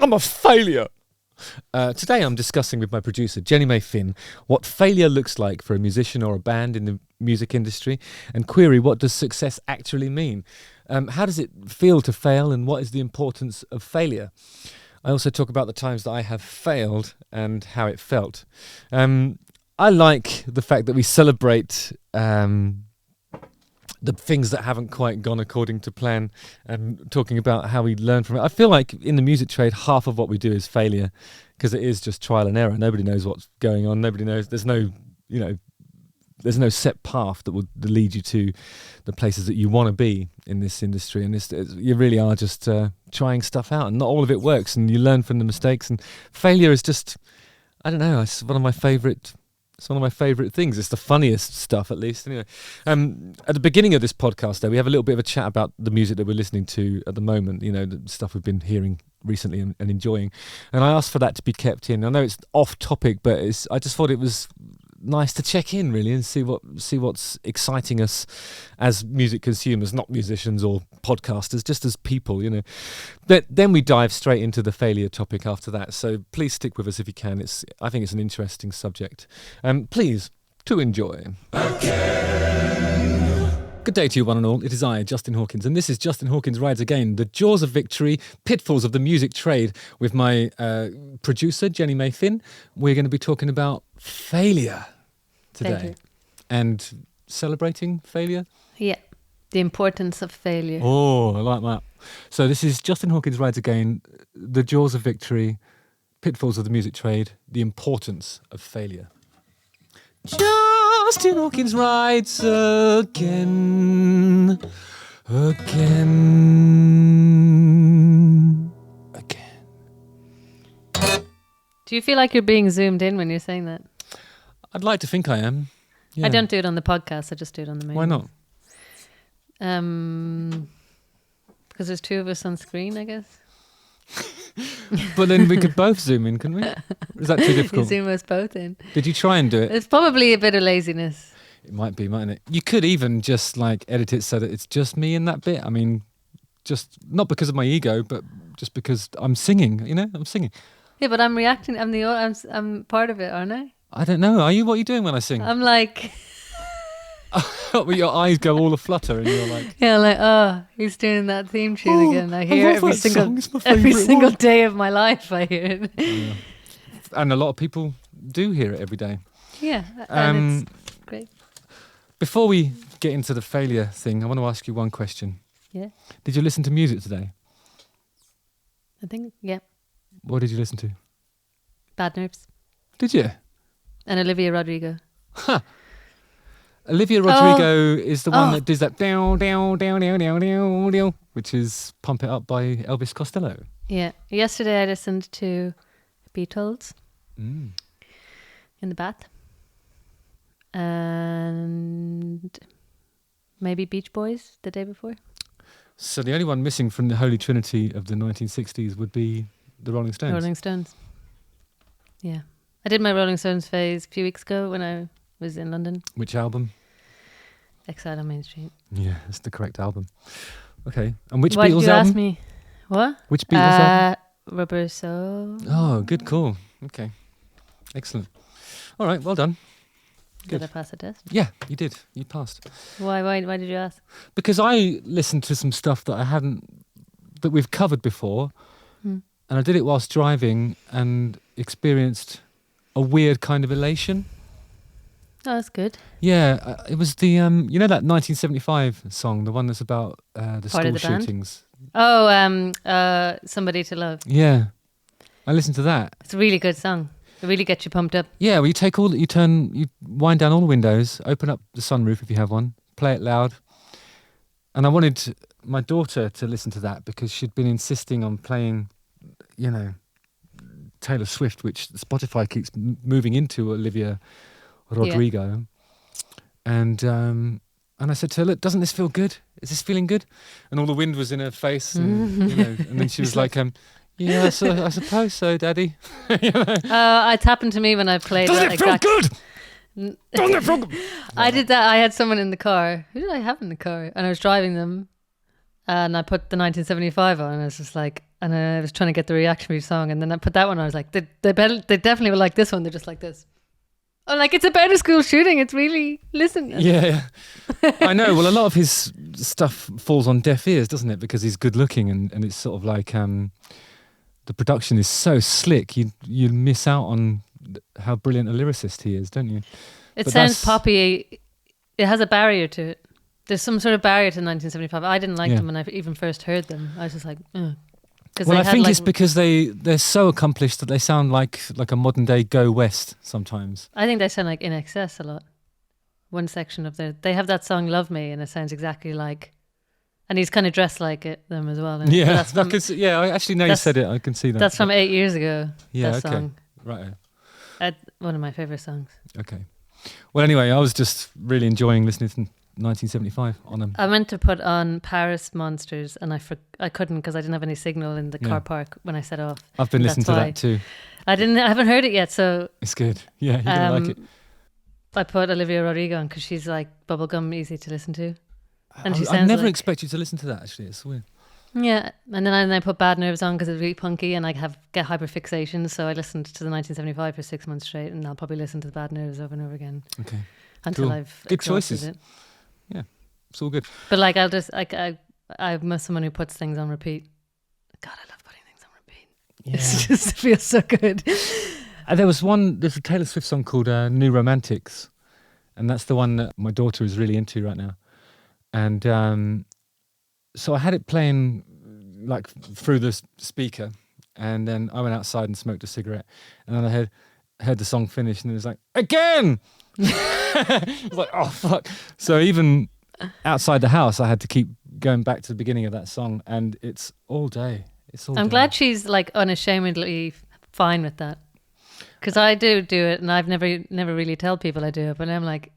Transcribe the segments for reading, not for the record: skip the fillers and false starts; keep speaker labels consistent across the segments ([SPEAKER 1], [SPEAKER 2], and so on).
[SPEAKER 1] I'm a failure. Today I'm discussing with my producer, Jenny May Finn, what failure looks like for a musician or a band in the music industry, and query what does success actually mean. How does it feel to fail, and what is the importance of failure? I also talk about the times that I have failed and how it felt. I like the fact that we celebrate the things that haven't quite gone according to plan, and talking about how we learn from it. I feel like in the music trade, half of what we do is failure, because it is just trial and error. Nobody knows what's going on. Nobody knows. There's no set path that will lead you to the places that you want to be in this industry. And you really are just trying stuff out, and not all of it works, and you learn from the mistakes. And failure is just, I don't know, it's one of my favourite things. It's the funniest stuff, at least. Anyway, at the beginning of this podcast, though, we have a little bit of a chat about the music that we're listening to at the moment, you know, the stuff we've been hearing recently and enjoying. And I asked for that to be kept in. I know it's off topic, but I just thought it was nice to check in, really, and see what's exciting us as music consumers, not musicians or podcasters, just as people, you know. But then we dive straight into the failure topic after that. So please stick with us if you can. I think it's an interesting subject. Please to enjoy. Good day to you, one and all. It is I, Justin Hawkins, and this is Justin Hawkins Rides Again, the jaws of victory, pitfalls of the music trade, with my producer, Jenny May Finn. We're going to be talking about failure today and celebrating failure.
[SPEAKER 2] Yeah, the importance of failure.
[SPEAKER 1] Oh, I like that. So this is Justin Hawkins Rides Again, the jaws of victory, pitfalls of the music trade, the importance of failure. Justin Hawkins rides again.
[SPEAKER 2] Do you feel like you're being zoomed in when you're saying that?
[SPEAKER 1] I'd like to think I am. Yeah.
[SPEAKER 2] I don't do it on the podcast, I just do it on the main.
[SPEAKER 1] Why not?
[SPEAKER 2] Because there's two of us on screen, I guess.
[SPEAKER 1] But then we could both zoom in, couldn't we? Is that too difficult?
[SPEAKER 2] You zoom us both in.
[SPEAKER 1] Did you try and do it?
[SPEAKER 2] It's probably a bit of laziness.
[SPEAKER 1] It might be, mightn't it? You could even just like edit it so that it's just me in that bit. I mean, just not because of my ego, but just because I'm singing, you know? I'm singing.
[SPEAKER 2] Yeah, but I'm reacting. I'm part of it, aren't I?
[SPEAKER 1] I don't know. Are you? What are you doing when I sing?
[SPEAKER 2] I'm like...
[SPEAKER 1] Well, your eyes go all aflutter and you're like...
[SPEAKER 2] Yeah, like, oh, he's doing that theme tune again. I hear every single day of my life, I hear it.
[SPEAKER 1] Yeah. And a lot of people do hear it every day.
[SPEAKER 2] Yeah, and it's great.
[SPEAKER 1] Before we get into the failure thing, I want to ask you one question.
[SPEAKER 2] Yeah?
[SPEAKER 1] Did you listen to music today?
[SPEAKER 2] I think, yeah.
[SPEAKER 1] What did you listen to?
[SPEAKER 2] Bad Nerves.
[SPEAKER 1] Did you?
[SPEAKER 2] And Olivia Rodrigo.
[SPEAKER 1] Huh. Olivia Rodrigo is the one that does that down, down, down, down, down, down, down, which is Pump It Up by Elvis Costello.
[SPEAKER 2] Yeah. Yesterday I listened to Beatles in the bath. And maybe Beach Boys the day before.
[SPEAKER 1] So the only one missing from the Holy Trinity of the 1960s would be the Rolling Stones.
[SPEAKER 2] Rolling Stones. Yeah. I did my Rolling Stones phase a few weeks ago when I was in London.
[SPEAKER 1] Which album?
[SPEAKER 2] Exile on Main Street.
[SPEAKER 1] Yeah, that's the correct album. Okay. And which
[SPEAKER 2] Why
[SPEAKER 1] Beatles
[SPEAKER 2] did you
[SPEAKER 1] album?
[SPEAKER 2] ask me? What?
[SPEAKER 1] Which Beatles album?
[SPEAKER 2] Rubber Soul.
[SPEAKER 1] Oh, good call. Okay. Excellent. All right, well done. Good.
[SPEAKER 2] Did I pass the test?
[SPEAKER 1] Yeah, you did. You passed.
[SPEAKER 2] Why did you ask?
[SPEAKER 1] Because I listened to some stuff that we've covered before, and I did it whilst driving and experienced a weird kind of elation.
[SPEAKER 2] Oh, that's good.
[SPEAKER 1] Yeah, it was the you know that 1975 song, the one that's about the school shootings.
[SPEAKER 2] Oh, Somebody to Love.
[SPEAKER 1] Yeah, I listened to that.
[SPEAKER 2] It's a really good song. It really gets you pumped up.
[SPEAKER 1] Yeah, well, you wind down all the windows, open up the sunroof if you have one, play it loud. And I wanted my daughter to listen to that because she'd been insisting on playing, you know, Taylor Swift, which Spotify keeps moving into Olivia Rodrigo. Yeah. And I said to her, look, doesn't this feel good? Is this feeling good? And all the wind was in her face. And, you know, and then she was like, yeah, I suppose so, Daddy. You know?
[SPEAKER 2] It's happened to me when I played
[SPEAKER 1] Doesn't
[SPEAKER 2] that
[SPEAKER 1] it feel good? Doesn't it feel good?
[SPEAKER 2] I did that. I had someone in the car. Who did I have in the car? And I was driving them and I put the 1975 on and I was just like, And I was trying to get the reaction for your song, and then I put that one. I was like, they definitely will like this one. They're just like this. I'm like, it's about a school shooting. It's really listen.
[SPEAKER 1] Yeah. I know. Well, a lot of his stuff falls on deaf ears, doesn't it? Because he's good looking, and it's sort of like the production is so slick. You miss out on how brilliant a lyricist he is, don't you?
[SPEAKER 2] It sounds poppy. It has a barrier to it. There's some sort of barrier to 1975. I didn't like them when I even first heard them. I was just like, ugh.
[SPEAKER 1] Well, I think it's because they're so accomplished that they sound like a modern day Go West sometimes.
[SPEAKER 2] I think they sound like In Excess a lot. One section of they have that song Love Me, and it sounds exactly like, and he's kind of dressed like them as well.
[SPEAKER 1] Yeah, I actually know you said it. I can see that.
[SPEAKER 2] That's from 8 years ago.
[SPEAKER 1] Yeah,
[SPEAKER 2] that song.
[SPEAKER 1] Right.
[SPEAKER 2] One of my favourite songs.
[SPEAKER 1] Okay. Well, anyway, I was just really enjoying listening to 1975 on them.
[SPEAKER 2] I meant to put on Paris Monsters, and I couldn't because I didn't have any signal in the car park when I set off.
[SPEAKER 1] I've been listening to that too.
[SPEAKER 2] I haven't heard it yet, so
[SPEAKER 1] it's good. Yeah, you're gonna like it.
[SPEAKER 2] I put Olivia Rodrigo on because she's like bubblegum, easy to listen to, and she
[SPEAKER 1] I never expect you to listen to that. Actually, it's weird.
[SPEAKER 2] Yeah, and then I put Bad Nerves on because it's really punky, and I get hyperfixation. So I listened to the 1975 for 6 months straight, and I'll probably listen to the Bad Nerves over and over again.
[SPEAKER 1] Okay,
[SPEAKER 2] until I've
[SPEAKER 1] good choices.
[SPEAKER 2] It.
[SPEAKER 1] Yeah, it's all good.
[SPEAKER 2] But like, I'm someone who puts things on repeat. God, I love putting things on repeat. Yeah. It just feels so good.
[SPEAKER 1] There's a Taylor Swift song called New Romantics, and that's the one that my daughter is really into right now. And so I had it playing like through the speaker, and then I went outside and smoked a cigarette, and then I heard the song finish, and it was like, again! I was like, oh fuck. So even outside the house I had to keep going back to the beginning of that song, and it's all day. I'm
[SPEAKER 2] glad she's like unashamedly fine with that, because I do it, and I've never really tell people I do it, but I'm like,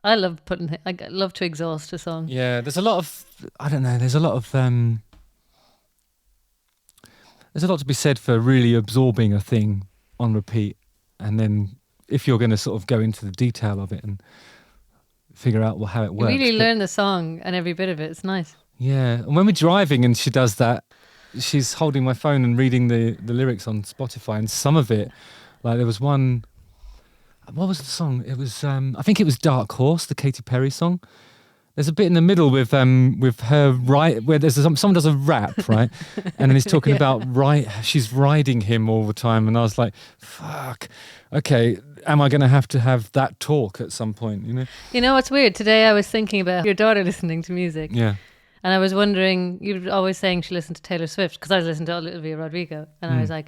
[SPEAKER 2] I love to exhaust a song.
[SPEAKER 1] Yeah, there's a lot to be said for really absorbing a thing on repeat, and then if you're going to sort of go into the detail of it and figure out how it works.
[SPEAKER 2] You really learn the song and every bit of it. It's nice.
[SPEAKER 1] Yeah. And when we're driving and she does that, she's holding my phone and reading the lyrics on Spotify, and some of it, like there was one, what was the song? It was, I think it was Dark Horse, the Katy Perry song. There's a bit in the middle with her where someone does a rap, right? And then he's talking about she's riding him all the time, and I was like, fuck, okay, am I going to have that talk at some point, you know?
[SPEAKER 2] You know what's weird? Today I was thinking about your daughter listening to music.
[SPEAKER 1] Yeah.
[SPEAKER 2] And I was wondering, you were always saying she listened to Taylor Swift, because I was listening to Olivia Rodrigo, and I was like,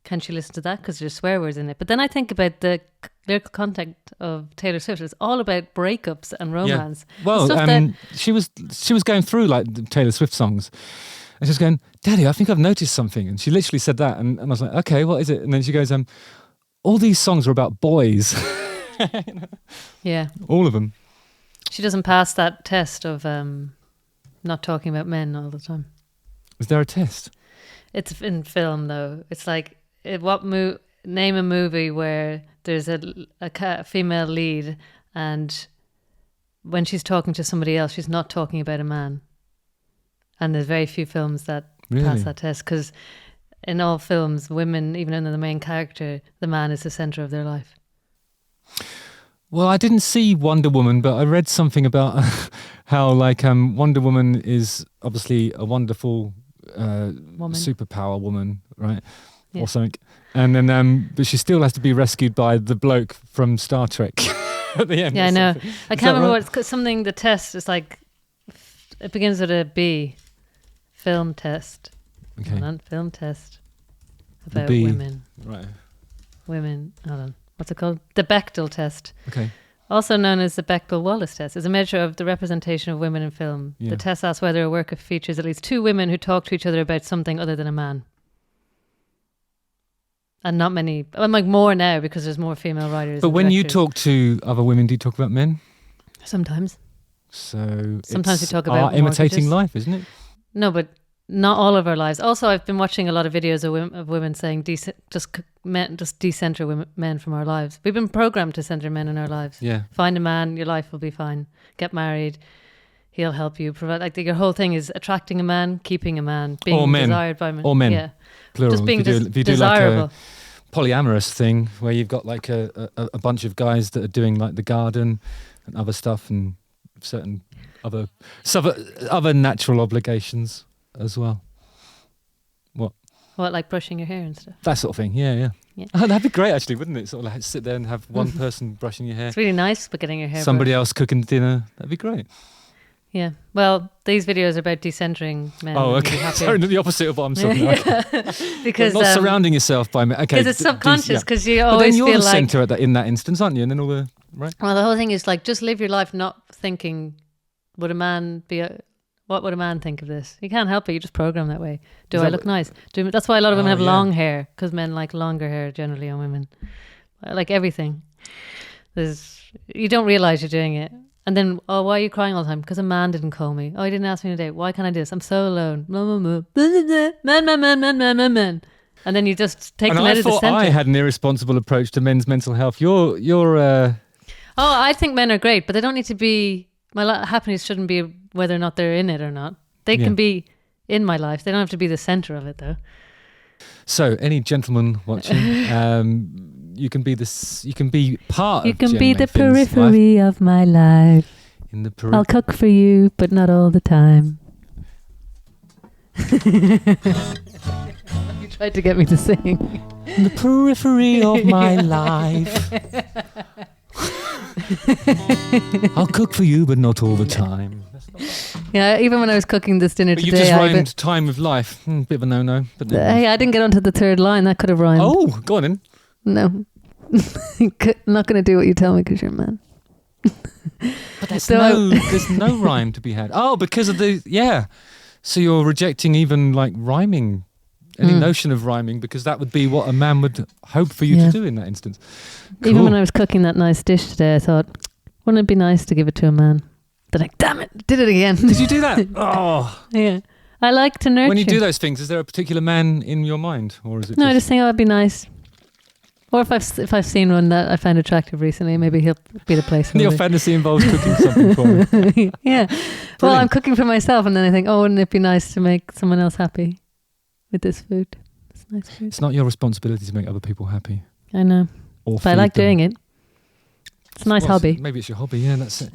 [SPEAKER 2] can she listen to that? Because there's swear words in it. But then I think about the lyrical content of Taylor Swift. It's all about breakups and romance.
[SPEAKER 1] Yeah. Well, she was going through like the Taylor Swift songs, and she was going, Daddy, I think I've noticed something. And she literally said that, and I was like, okay, what is it? And then she goes, all these songs are about boys. You know? Yeah. All of them.
[SPEAKER 2] She doesn't pass that test of not talking about men all the time.
[SPEAKER 1] Is there a test?
[SPEAKER 2] It's in film though. It's like, name a movie where there's a female lead, and when she's talking to somebody else, she's not talking about a man. And there's very few films that pass that test, because in all films, women, even in the main character, the man is the center of their life.
[SPEAKER 1] Well, I didn't see Wonder Woman, but I read something about how like Wonder Woman is obviously a wonderful superpower woman, right? Yeah. Or something. And then but she still has to be rescued by the bloke from Star Trek at the end.
[SPEAKER 2] Yeah, I know. I can't remember what it's something. The test is like, it begins with a B. Film test.
[SPEAKER 1] Okay.
[SPEAKER 2] Film test about women.
[SPEAKER 1] Right.
[SPEAKER 2] Women. Hold on. What's it called? The Bechdel test.
[SPEAKER 1] Okay.
[SPEAKER 2] Also known as the Bechdel-Wallace test, is a measure of the representation of women in film. Yeah. The test asks whether a work features at least two women who talk to each other about something other than a man. And not many, I'm like more now because there's more female writers.
[SPEAKER 1] But when you talk to other women, do you talk about men?
[SPEAKER 2] Sometimes.
[SPEAKER 1] So
[SPEAKER 2] sometimes we talk about
[SPEAKER 1] imitating life, isn't it?
[SPEAKER 2] No, but not all of our lives. Also, I've been watching a lot of videos of women saying just decenter men from our lives. We've been programmed to center men in our lives.
[SPEAKER 1] Yeah.
[SPEAKER 2] Find a man, your life will be fine. Get married. he'll help you provide. Like your whole thing is attracting a man, keeping a man, being
[SPEAKER 1] Or men.
[SPEAKER 2] desired by men.
[SPEAKER 1] Or men.
[SPEAKER 2] Yeah,
[SPEAKER 1] Plural.
[SPEAKER 2] just being
[SPEAKER 1] if you do
[SPEAKER 2] desirable.
[SPEAKER 1] like a polyamorous thing where you've got like a bunch of guys that are doing like the garden and other stuff and certain other natural obligations as well.
[SPEAKER 2] What, like brushing your hair and stuff?
[SPEAKER 1] That sort of thing. Yeah. Oh, that'd be great, actually, wouldn't it? Sort of like sit there and have one person brushing your hair.
[SPEAKER 2] It's really nice, but getting your hair
[SPEAKER 1] Somebody
[SPEAKER 2] brushed.
[SPEAKER 1] else cooking dinner. That'd be great.
[SPEAKER 2] Yeah. Well, these videos are about decentering men.
[SPEAKER 1] Oh,
[SPEAKER 2] and
[SPEAKER 1] okay.
[SPEAKER 2] you'll be happier.
[SPEAKER 1] Sorry, the opposite of what I'm saying. Okay.
[SPEAKER 2] Because
[SPEAKER 1] not surrounding yourself by men. Okay.
[SPEAKER 2] because it's subconscious. Because you
[SPEAKER 1] But then
[SPEAKER 2] always
[SPEAKER 1] you're
[SPEAKER 2] feel
[SPEAKER 1] the
[SPEAKER 2] like.
[SPEAKER 1] centre in that instance, aren't you? And then all the right.
[SPEAKER 2] Well, the whole thing is like just live your life not thinking, would a man be? What would a man think of this? You can't help it. You just program that way. Do I look nice? That's why a lot of women have long hair, because men like longer hair generally on women. Like everything. You don't realize you're doing it. And then, oh, why are you crying all the time? Because a man didn't call me. Oh, he didn't ask me on a date. Why can't I do this? I'm so alone. Man. And then you just take them out of the
[SPEAKER 1] I thought
[SPEAKER 2] center.
[SPEAKER 1] I had an irresponsible approach to men's mental health. You're
[SPEAKER 2] Oh, I think men are great, but they don't need to be. Happiness shouldn't be whether or not they're in it or not. They can be in my life. They don't have to be the center of it, though.
[SPEAKER 1] So, any gentleman watching, you can be this. You can be part.
[SPEAKER 2] You
[SPEAKER 1] of
[SPEAKER 2] can
[SPEAKER 1] Jenny
[SPEAKER 2] be the
[SPEAKER 1] Mayfin's life.
[SPEAKER 2] periphery of my life.
[SPEAKER 1] In the periphery.
[SPEAKER 2] I'll cook for you, but not all the time. You tried to get me to sing.
[SPEAKER 1] In the periphery of my life. I'll cook for you, but not all the time.
[SPEAKER 2] Yeah, even when I was cooking this dinner
[SPEAKER 1] But you
[SPEAKER 2] today,
[SPEAKER 1] just rhymed time of life. Bit of a no-no. But
[SPEAKER 2] hey, I didn't get onto the third line. That could have rhymed.
[SPEAKER 1] Oh, go on in.
[SPEAKER 2] No. I'm not going to do what you tell me because you're a man.
[SPEAKER 1] But there's no rhyme to be had. Oh, because of so you're rejecting even like rhyming, any notion of rhyming, because that would be what a man would hope for you to do in that instance. Cool.
[SPEAKER 2] Even when I was cooking that nice dish today, I thought, wouldn't it be nice to give it to a man? They're like, damn it, did it again.
[SPEAKER 1] Did you do that? Oh.
[SPEAKER 2] Yeah. I like to nurture.
[SPEAKER 1] When you do those things, is there a particular man in your mind, or is it?
[SPEAKER 2] No, I just think it'd be nice. Or if I've seen one that I find attractive recently, maybe he'll be the place for
[SPEAKER 1] your
[SPEAKER 2] me.
[SPEAKER 1] fantasy involves cooking something for him.
[SPEAKER 2] Yeah. Well, I'm cooking for myself, and then I think, oh, wouldn't it be nice to make someone else happy with this food? It's nice food.
[SPEAKER 1] It's not your responsibility to make other people happy.
[SPEAKER 2] I know. But I like doing it. It's a nice hobby.
[SPEAKER 1] Maybe it's your hobby, yeah, that's it.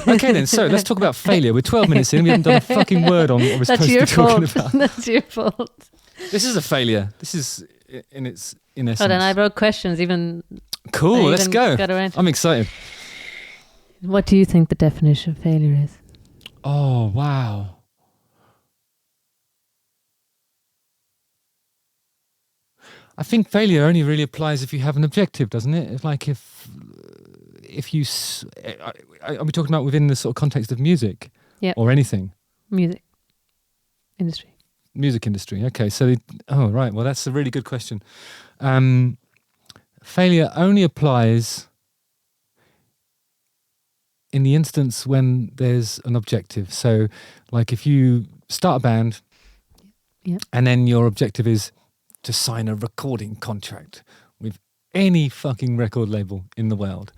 [SPEAKER 1] Okay then, so let's talk about failure. We're 12 minutes in, we haven't done a fucking word on what we're supposed to be talking about.
[SPEAKER 2] That's your fault.
[SPEAKER 1] This is a failure. This is in essence.
[SPEAKER 2] Oh, then I wrote questions even.
[SPEAKER 1] Cool, let's go. I'm excited.
[SPEAKER 2] What do you think the definition of failure is?
[SPEAKER 1] Oh, wow. I think failure only really applies if you have an objective, doesn't it? It's like if you... Are we talking about within the sort of context of music?
[SPEAKER 2] Yeah.
[SPEAKER 1] Or anything?
[SPEAKER 2] Music industry.
[SPEAKER 1] Music industry. Okay, so... right. Well, that's a really good question. Failure only applies in the instance when there's an objective. So, like if you start a band and then your objective is to sign a recording contract with any fucking record label in the world.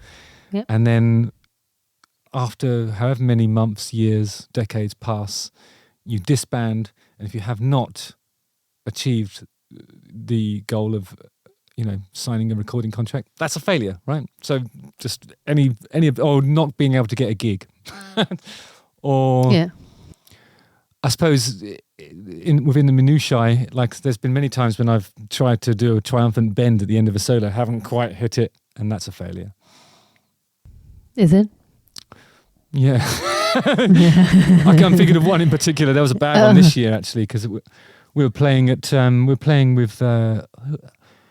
[SPEAKER 2] Yep.
[SPEAKER 1] And then after however many months, years, decades pass, you disband. And if you have not achieved the goal of, signing a recording contract, that's a failure, right? So just or not being able to get a gig. Or I suppose within the minutiae, like there's been many times when I've tried to do a triumphant bend at the end of a solo, haven't quite hit it, and that's a failure.
[SPEAKER 2] Is it?
[SPEAKER 1] Yeah. I can't think of one in particular. There was a bad one this year actually, because we were playing with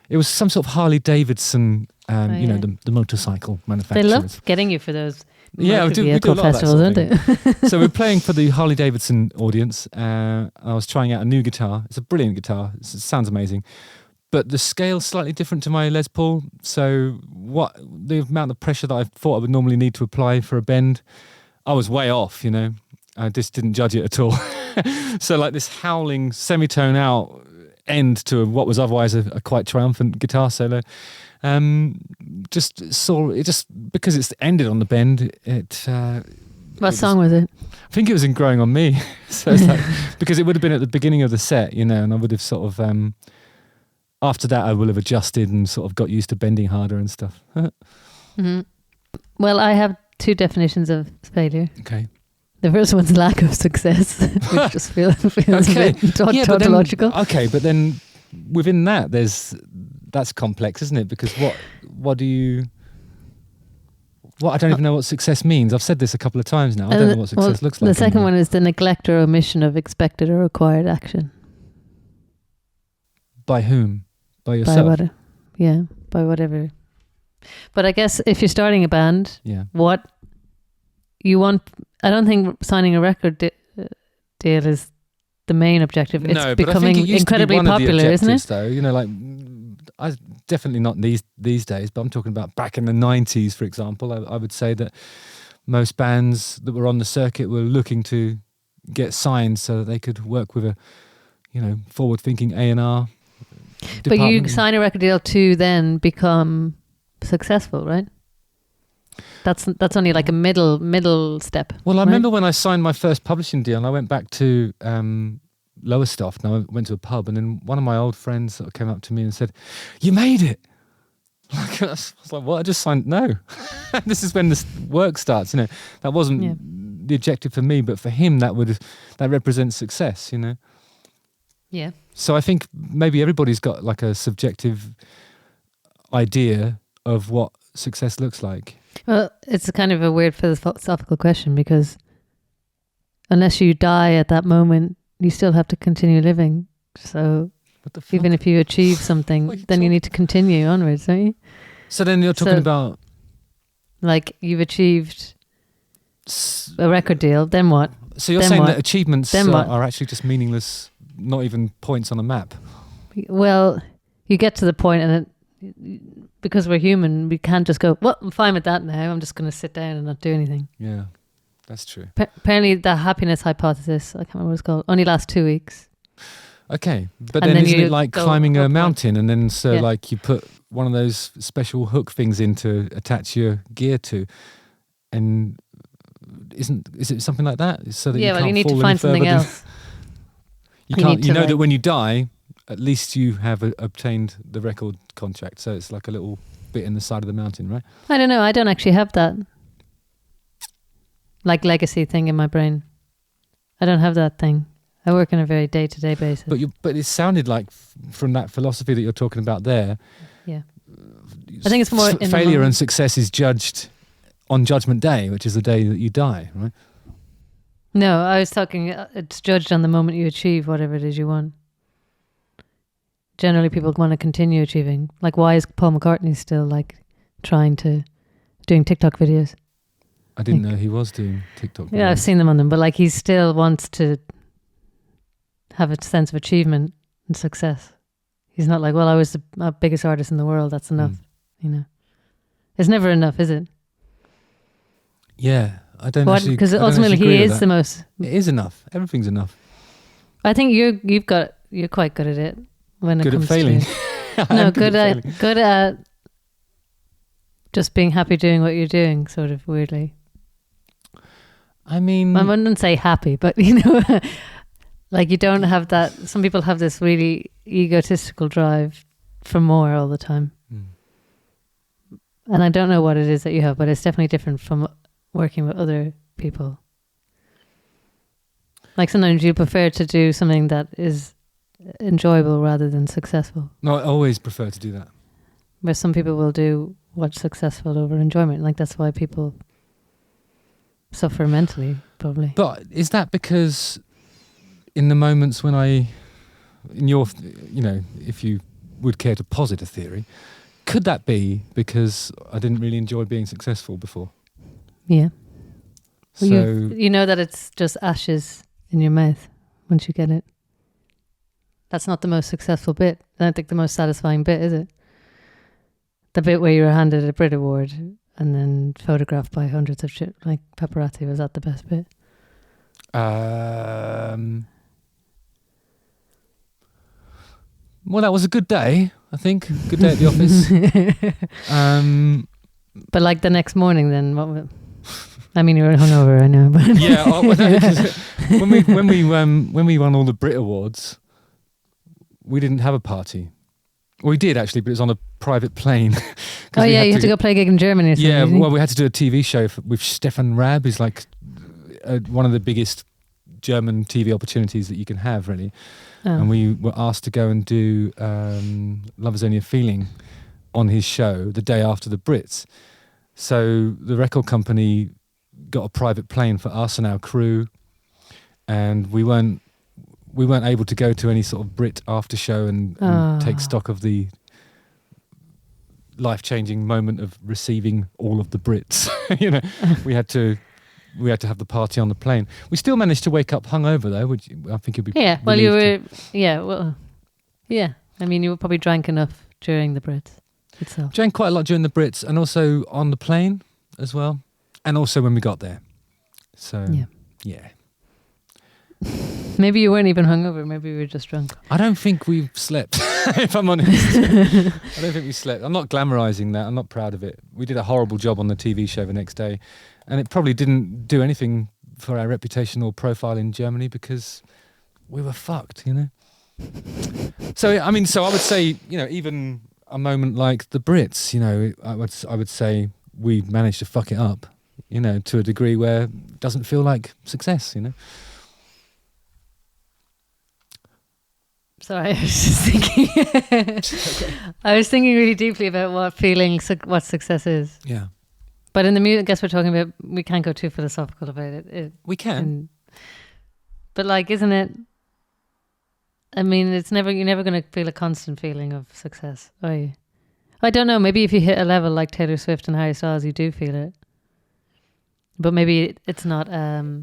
[SPEAKER 1] it was some sort of Harley Davidson, the motorcycle manufacturers.
[SPEAKER 2] They love getting you for those.
[SPEAKER 1] Yeah, we do a lot
[SPEAKER 2] festivals,
[SPEAKER 1] of that sort of
[SPEAKER 2] don't they?
[SPEAKER 1] So we're playing for the Harley Davidson audience. I was trying out a new guitar. It's a brilliant guitar. It sounds amazing. But the scale's slightly different to my Les Paul. So the amount of pressure that I thought I would normally need to apply for a bend, I was way off, I just didn't judge it at all. So like this howling semitone out end to what was otherwise a quite triumphant guitar solo. Just because it's ended on the bend, it
[SPEAKER 2] What song was it?
[SPEAKER 1] I think it was in Growing on Me. So it's like, because it would have been at the beginning of the set, you know, and I would have sort of, after that I will have adjusted and sort of got used to bending harder and stuff.
[SPEAKER 2] Mm-hmm. Well, I have two definitions of failure.
[SPEAKER 1] Okay.
[SPEAKER 2] The first one's lack of success, which just feels
[SPEAKER 1] Okay.
[SPEAKER 2] a bit tautological.
[SPEAKER 1] But then within that, that's complex, isn't it? Because what do you... What I don't even know what success means. I've said this a couple of times now. I don't know what success looks like.
[SPEAKER 2] The second one is the neglect or omission of expected or required action.
[SPEAKER 1] By whom? By yourself?
[SPEAKER 2] By whatever. But I guess if you're starting a band, what you want... I don't think signing a record deal is the main objective. It's becoming incredibly popular, isn't it?
[SPEAKER 1] Though, you know, like... definitely not these days, but I'm talking about back in the 90s, for example. I would say that most bands that were on the circuit were looking to get signed so that they could work with a, you know, forward-thinking A&R department.
[SPEAKER 2] But you sign a record deal to then become successful, right? That's only like a middle step.
[SPEAKER 1] Well, I remember when I signed my first publishing deal, and I went back to Lowestoft, and I went to a pub, and then one of my old friends sort of came up to me and said, "You made it!" Like, I was like, "What? I just signed." No, this is when the work starts. You know, that wasn't the objective for me, but for him, that represents success. You know.
[SPEAKER 2] Yeah.
[SPEAKER 1] So I think maybe everybody's got like a subjective idea of what success looks like.
[SPEAKER 2] Well, it's a kind of a weird philosophical question, because unless you die at that moment, you still have to continue living. So even if you achieve something, then you need to continue onwards, don't you?
[SPEAKER 1] So then you're talking about...
[SPEAKER 2] Like, you've achieved a record deal, then what?
[SPEAKER 1] So you're saying that achievements are actually just meaningless, not even points on a map?
[SPEAKER 2] Well, you get to the point, and because we're human, we can't just go, well, I'm fine with that now, I'm just going to sit down and not do anything.
[SPEAKER 1] Yeah. That's true.
[SPEAKER 2] Apparently, the happiness hypothesis, I can't remember what it's called, only lasts 2 weeks.
[SPEAKER 1] Okay. But then isn't it like climbing a mountain, and then like you put one of those special hook things in to attach your gear to, and is it something like that? So that you
[SPEAKER 2] need to find something else.
[SPEAKER 1] You know that when you die, at least you have obtained the record contract. So it's like a little bit in the side of the mountain, right?
[SPEAKER 2] I don't know. I don't actually have that. Like legacy thing in my brain. I don't have that thing. I work on a very day-to-day basis.
[SPEAKER 1] But it sounded like from that philosophy that you're talking about there.
[SPEAKER 2] Yeah. I think it's more
[SPEAKER 1] failure and success is judged on Judgment Day, which is the day that you die, right?
[SPEAKER 2] No, I was talking, it's judged on the moment you achieve whatever it is you want. Generally, people want to continue achieving. Like, why is Paul McCartney still doing TikTok videos?
[SPEAKER 1] I didn't know he was doing TikTok videos.
[SPEAKER 2] Yeah, I've seen them on them, but like he still wants to have a sense of achievement and success. He's not like, well, I was the biggest artist in the world, that's enough. You know, it's never enough, is it?
[SPEAKER 1] Yeah, I don't actually, because
[SPEAKER 2] ultimately he is the most.
[SPEAKER 1] It is enough. Everything's enough.
[SPEAKER 2] I think you're quite good at it when it comes
[SPEAKER 1] at failing.
[SPEAKER 2] No, good at just being happy doing what you're doing, sort of weirdly.
[SPEAKER 1] I mean,
[SPEAKER 2] I wouldn't say happy, but you know, like you don't have that. Some people have this really egotistical drive for more all the time. And I don't know what it is that you have, but it's definitely different from working with other people. Like sometimes you prefer to do something that is enjoyable rather than successful.
[SPEAKER 1] No, I always prefer to do that.
[SPEAKER 2] Where some people will do what's successful over enjoyment. Like that's why people suffer mentally, probably.
[SPEAKER 1] But is that because in the moments when if you would care to posit a theory, could that be because I didn't really enjoy being successful before?
[SPEAKER 2] Yeah.
[SPEAKER 1] So
[SPEAKER 2] you know that it's just ashes in your mouth once you get it. That's not the most successful bit. I don't think the most satisfying bit, is it? The bit where you were handed a Brit Award and then photographed by hundreds of like paparazzi, was that the best bit?
[SPEAKER 1] Well, that was a good day, I think. Good day at the office.
[SPEAKER 2] But like the next morning then, I mean, you were hungover, I know, but
[SPEAKER 1] Yeah, when we won all the Brit Awards, we didn't have a party. Well, we did actually, but it was on a private plane.
[SPEAKER 2] oh yeah, you had to go play a gig in Germany or something.
[SPEAKER 1] Yeah,
[SPEAKER 2] didn't you?
[SPEAKER 1] well, we had to do a TV show with Stefan Raab, who's like one of the biggest German TV opportunities that you can have, really.
[SPEAKER 2] Oh.
[SPEAKER 1] And we were asked to go and do Love Is Only a Feeling on his show the day after the Brits. So the record company got a private plane for us and our crew, and we weren't able to go to any sort of Brit after show and take stock of the life-changing moment of receiving all of the Brits. You know, we had to have the party on the plane. We still managed to wake up hungover though, which I think you'd be
[SPEAKER 2] well, you
[SPEAKER 1] relieved
[SPEAKER 2] were yeah. I mean, you probably drank enough during the Brits itself.
[SPEAKER 1] Drank quite a lot during the Brits and also on the plane as well, and also when we got there. So yeah.
[SPEAKER 2] Maybe you weren't even hungover. Maybe you were just drunk.
[SPEAKER 1] I don't think we slept, if I'm honest. I don't think we slept. I'm not glamorising that. I'm not proud of it. We did a horrible job on the TV show the next day, and it probably didn't do anything for our reputation or profile in Germany because we were fucked, you know? So I would say, you know, even a moment like the Brits, you know, I would say we managed to fuck it up, you know, to a degree where it doesn't feel like success, you know?
[SPEAKER 2] Sorry, I was just thinking. I was thinking really deeply about what success is.
[SPEAKER 1] Yeah.
[SPEAKER 2] But in the music, I guess we're talking about, we can't go too philosophical about it.
[SPEAKER 1] We can.
[SPEAKER 2] But like, isn't it? I mean, you're never going to feel a constant feeling of success, are you? I don't know. Maybe if you hit a level like Taylor Swift and Harry Styles, you do feel it. But maybe it's not.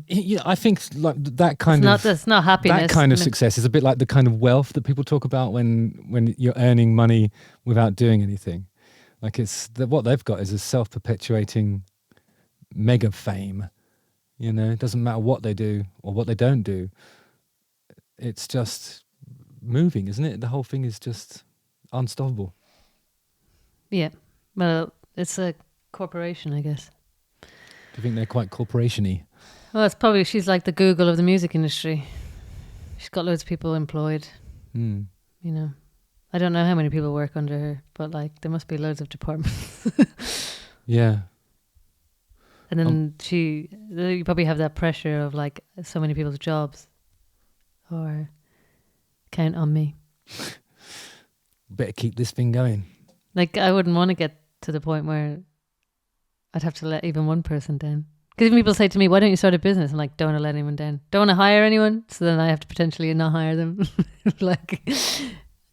[SPEAKER 1] Yeah, I think like that kind of.
[SPEAKER 2] It's not happiness.
[SPEAKER 1] That kind of success is a bit like the kind of wealth that people talk about when you're earning money without doing anything. Like what they've got is a self-perpetuating mega fame. You know, it doesn't matter what they do or what they don't do. It's just moving, isn't it? The whole thing is just unstoppable.
[SPEAKER 2] Yeah. Well, it's a corporation, I guess.
[SPEAKER 1] Do you think they're quite corporation-y?
[SPEAKER 2] Well, she's like the Google of the music industry. She's got loads of people employed. You know, I don't know how many people work under her, but like there must be loads of departments.
[SPEAKER 1] Yeah.
[SPEAKER 2] And then you probably have that pressure of like so many people's jobs, or count on me.
[SPEAKER 1] Better keep this thing going.
[SPEAKER 2] Like I wouldn't want to get to the point where I'd have to let even one person down. Because even people say to me, why don't you start a business? I'm like, don't want to let anyone down. Don't want to hire anyone. So then I have to potentially not hire them. Like,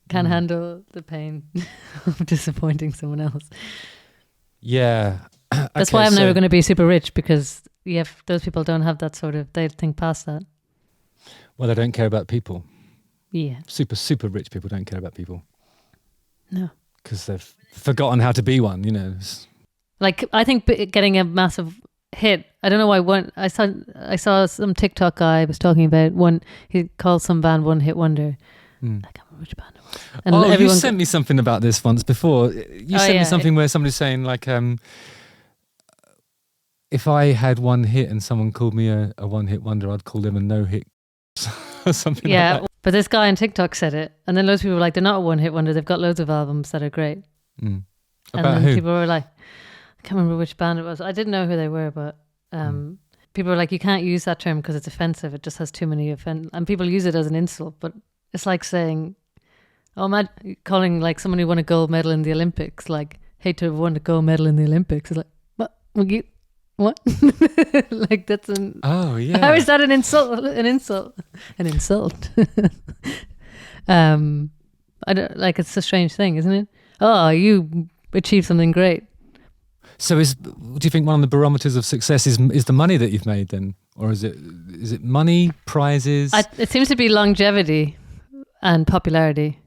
[SPEAKER 2] can't handle the pain of disappointing someone else.
[SPEAKER 1] Yeah.
[SPEAKER 2] That's why I'm never going to be super rich, because those people don't have that sort of, they think past that.
[SPEAKER 1] Well, they don't care about people.
[SPEAKER 2] Yeah.
[SPEAKER 1] Super, super rich people don't care about people.
[SPEAKER 2] No.
[SPEAKER 1] Because they've forgotten how to be one, you know.
[SPEAKER 2] Like, I think getting a massive hit, I don't know why I saw some TikTok guy was talking about he called some band One Hit Wonder. I can't remember which band it was. And
[SPEAKER 1] you sent me something about this once before. You sent me something where somebody's saying like, if I had one hit and someone called me a one hit wonder, I'd call them a no hit or something like that.
[SPEAKER 2] But this guy on TikTok said it, and then loads of people were like, they're not a one hit wonder, they've got loads of albums that are great.
[SPEAKER 1] About
[SPEAKER 2] and then
[SPEAKER 1] who?
[SPEAKER 2] People were like, I can't remember which band it was. I didn't know who they were, but people were like, you can't use that term because it's offensive. It just has too many and people use it as an insult. But it's like saying, calling like someone who won a gold medal in the Olympics, like, hate to have won a gold medal in the Olympics. It's like, what? Like that's
[SPEAKER 1] oh yeah.
[SPEAKER 2] How is that an insult? An insult. I don't like. It's a strange thing, isn't it? Oh, you achieved something great.
[SPEAKER 1] So do you think one of the barometers of success is the money that you've made then? Or is it money, prizes?
[SPEAKER 2] It seems to be longevity and popularity.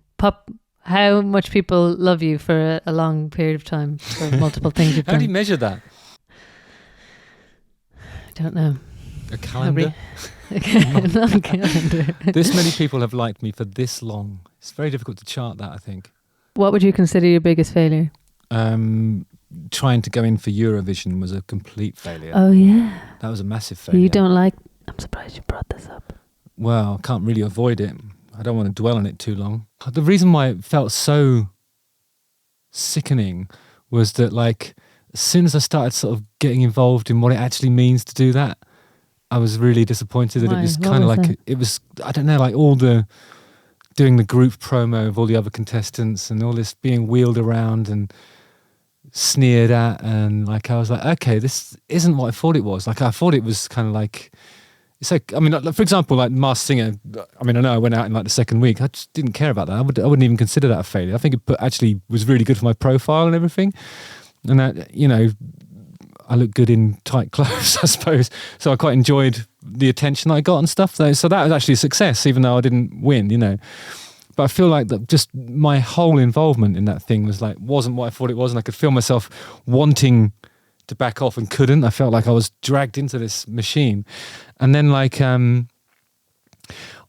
[SPEAKER 2] How much people love you for a long period of time for multiple things you've done.
[SPEAKER 1] How do you measure that?
[SPEAKER 2] I don't know.
[SPEAKER 1] A calendar?
[SPEAKER 2] Not a calendar.
[SPEAKER 1] This many people have liked me for this long. It's very difficult to chart that, I think.
[SPEAKER 2] What would you consider your biggest failure?
[SPEAKER 1] trying to go in for Eurovision was a complete failure.
[SPEAKER 2] Oh yeah.
[SPEAKER 1] That was a massive failure.
[SPEAKER 2] You don't like. I'm surprised you brought this up.
[SPEAKER 1] Well, I can't really avoid it. I don't want to dwell on it too long. The reason why it felt so sickening was that, like, as soon as I started sort of getting involved in what it actually means to do that, I was really disappointed that
[SPEAKER 2] Why?
[SPEAKER 1] it was
[SPEAKER 2] What
[SPEAKER 1] kind of
[SPEAKER 2] was
[SPEAKER 1] like,
[SPEAKER 2] that?
[SPEAKER 1] it was, I don't know, like all the, doing the group promo of all the other contestants and all this being wheeled around and sneered at, and like I was like, okay, this isn't what I thought it was. Like I thought it was kind of like, it's like, I mean, like, for example, like Masked Singer. I mean, I know I went out in like the second week. I just didn't care about that. I wouldn't even consider that a failure. I think it actually was really good for my profile and everything. And that, you know, I look good in tight clothes, I suppose. So I quite enjoyed the attention I got and stuff. So that was actually a success, even though I didn't win, you know. But I feel like that just my whole involvement in that thing wasn't what I thought it was, and I could feel myself wanting to back off and couldn't. I felt like I was dragged into this machine. And then like on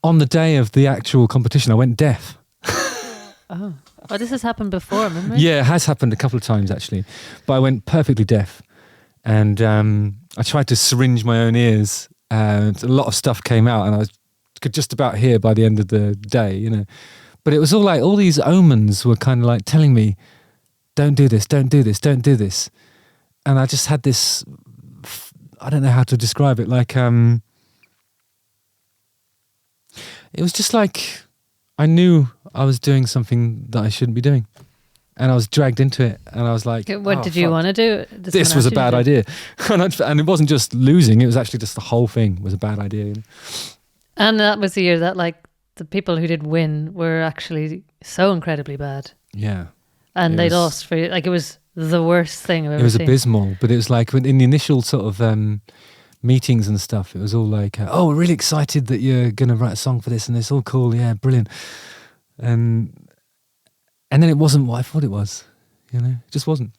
[SPEAKER 1] the day of the actual competition, I went deaf.
[SPEAKER 2] Oh, this has happened before, remember?
[SPEAKER 1] Yeah, it has happened a couple of times actually. But I went perfectly deaf. And I tried to syringe my own ears. A lot of stuff came out and I could just about hear by the end of the day, you know. But it was all like, all these omens were kind of like telling me, don't do this, don't do this, don't do this. And I just had this, I don't know how to describe it, like, it was just like, I knew I was doing something that I shouldn't be doing. And I was dragged into it, and I was like,
[SPEAKER 2] What did you want to do?
[SPEAKER 1] This was a bad idea. And it wasn't just losing, it was actually just the whole thing was a bad idea. You know?
[SPEAKER 2] And that was the year that, like, the people who did win were actually so incredibly bad.
[SPEAKER 1] Yeah.
[SPEAKER 2] And they lost for, like, it was the worst thing I've ever seen.
[SPEAKER 1] It was abysmal, but it was like in the initial sort of meetings and stuff, it was all like, oh, we're really excited that you're going to write a song for this, and it's all cool, yeah, brilliant. And then it wasn't what I thought it was, you know, it just wasn't.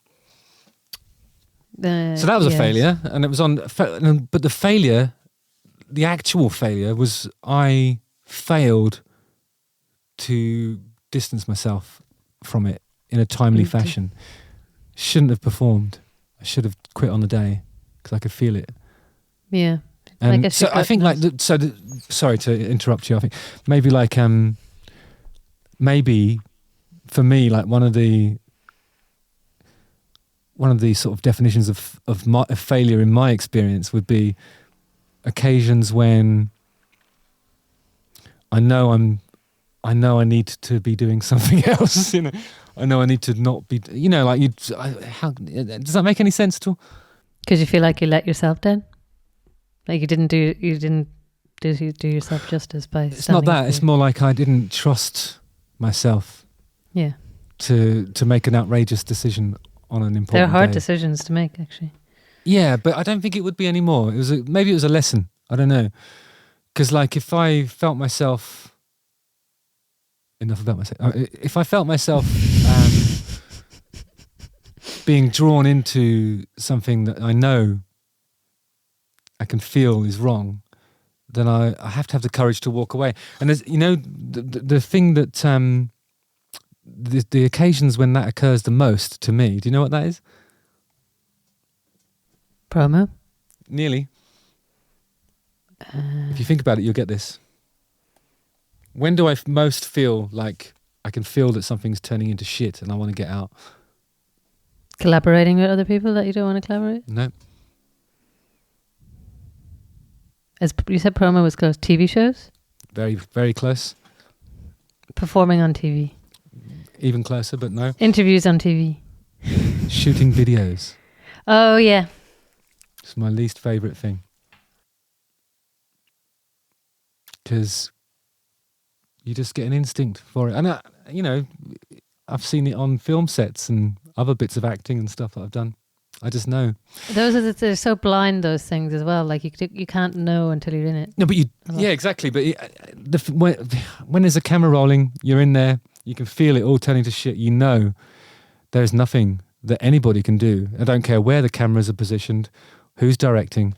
[SPEAKER 1] So that was a failure, and it was but the failure, the actual failure was I failed to distance myself from it in a timely fashion. Shouldn't have performed. I should have quit on the day because I could feel it.
[SPEAKER 2] Yeah.
[SPEAKER 1] And
[SPEAKER 2] I guess
[SPEAKER 1] so I think like, sorry to interrupt you. I think maybe like, maybe for me, like one of the sort of definitions of failure in my experience would be occasions when I know I need to be doing something else. You know, I know I need to not be. You know, like how does that make any sense at all?
[SPEAKER 2] Because you feel like you let yourself down, like you didn't do yourself justice by.
[SPEAKER 1] It's not that. It's more like I didn't trust myself.
[SPEAKER 2] Yeah.
[SPEAKER 1] To make an outrageous decision on an important.
[SPEAKER 2] They're hard
[SPEAKER 1] day.
[SPEAKER 2] decisions to make, actually.
[SPEAKER 1] Yeah, but I don't think it would be anymore. Maybe it was a lesson. I don't know. Because like if I felt myself, enough about myself. If I felt myself being drawn into something that I know I can feel is wrong, then I have to have the courage to walk away. And there's, you know, the thing that the occasions when that occurs the most to me. Do you know what that is?
[SPEAKER 2] Promo?
[SPEAKER 1] Nearly. If you think about it, you'll get this. When do I most feel like I can feel that something's turning into shit and I want to get out?
[SPEAKER 2] Collaborating with other people that you don't want to collaborate?
[SPEAKER 1] No.
[SPEAKER 2] As you said, promo was close. TV shows?
[SPEAKER 1] Very, very close.
[SPEAKER 2] Performing on TV?
[SPEAKER 1] Even closer, but no.
[SPEAKER 2] Interviews on TV?
[SPEAKER 1] Shooting videos.
[SPEAKER 2] Oh, yeah.
[SPEAKER 1] It's my least favourite thing. Because you just get an instinct for it. And, you know, I've seen it on film sets and other bits of acting and stuff that I've done. I just know.
[SPEAKER 2] They're so blind, those things as well. Like you can't know until you're in it.
[SPEAKER 1] No, but yeah, exactly. But when there's a camera rolling, you're in there, you can feel it all turning to shit. You know there's nothing that anybody can do. I don't care where the cameras are positioned, who's directing.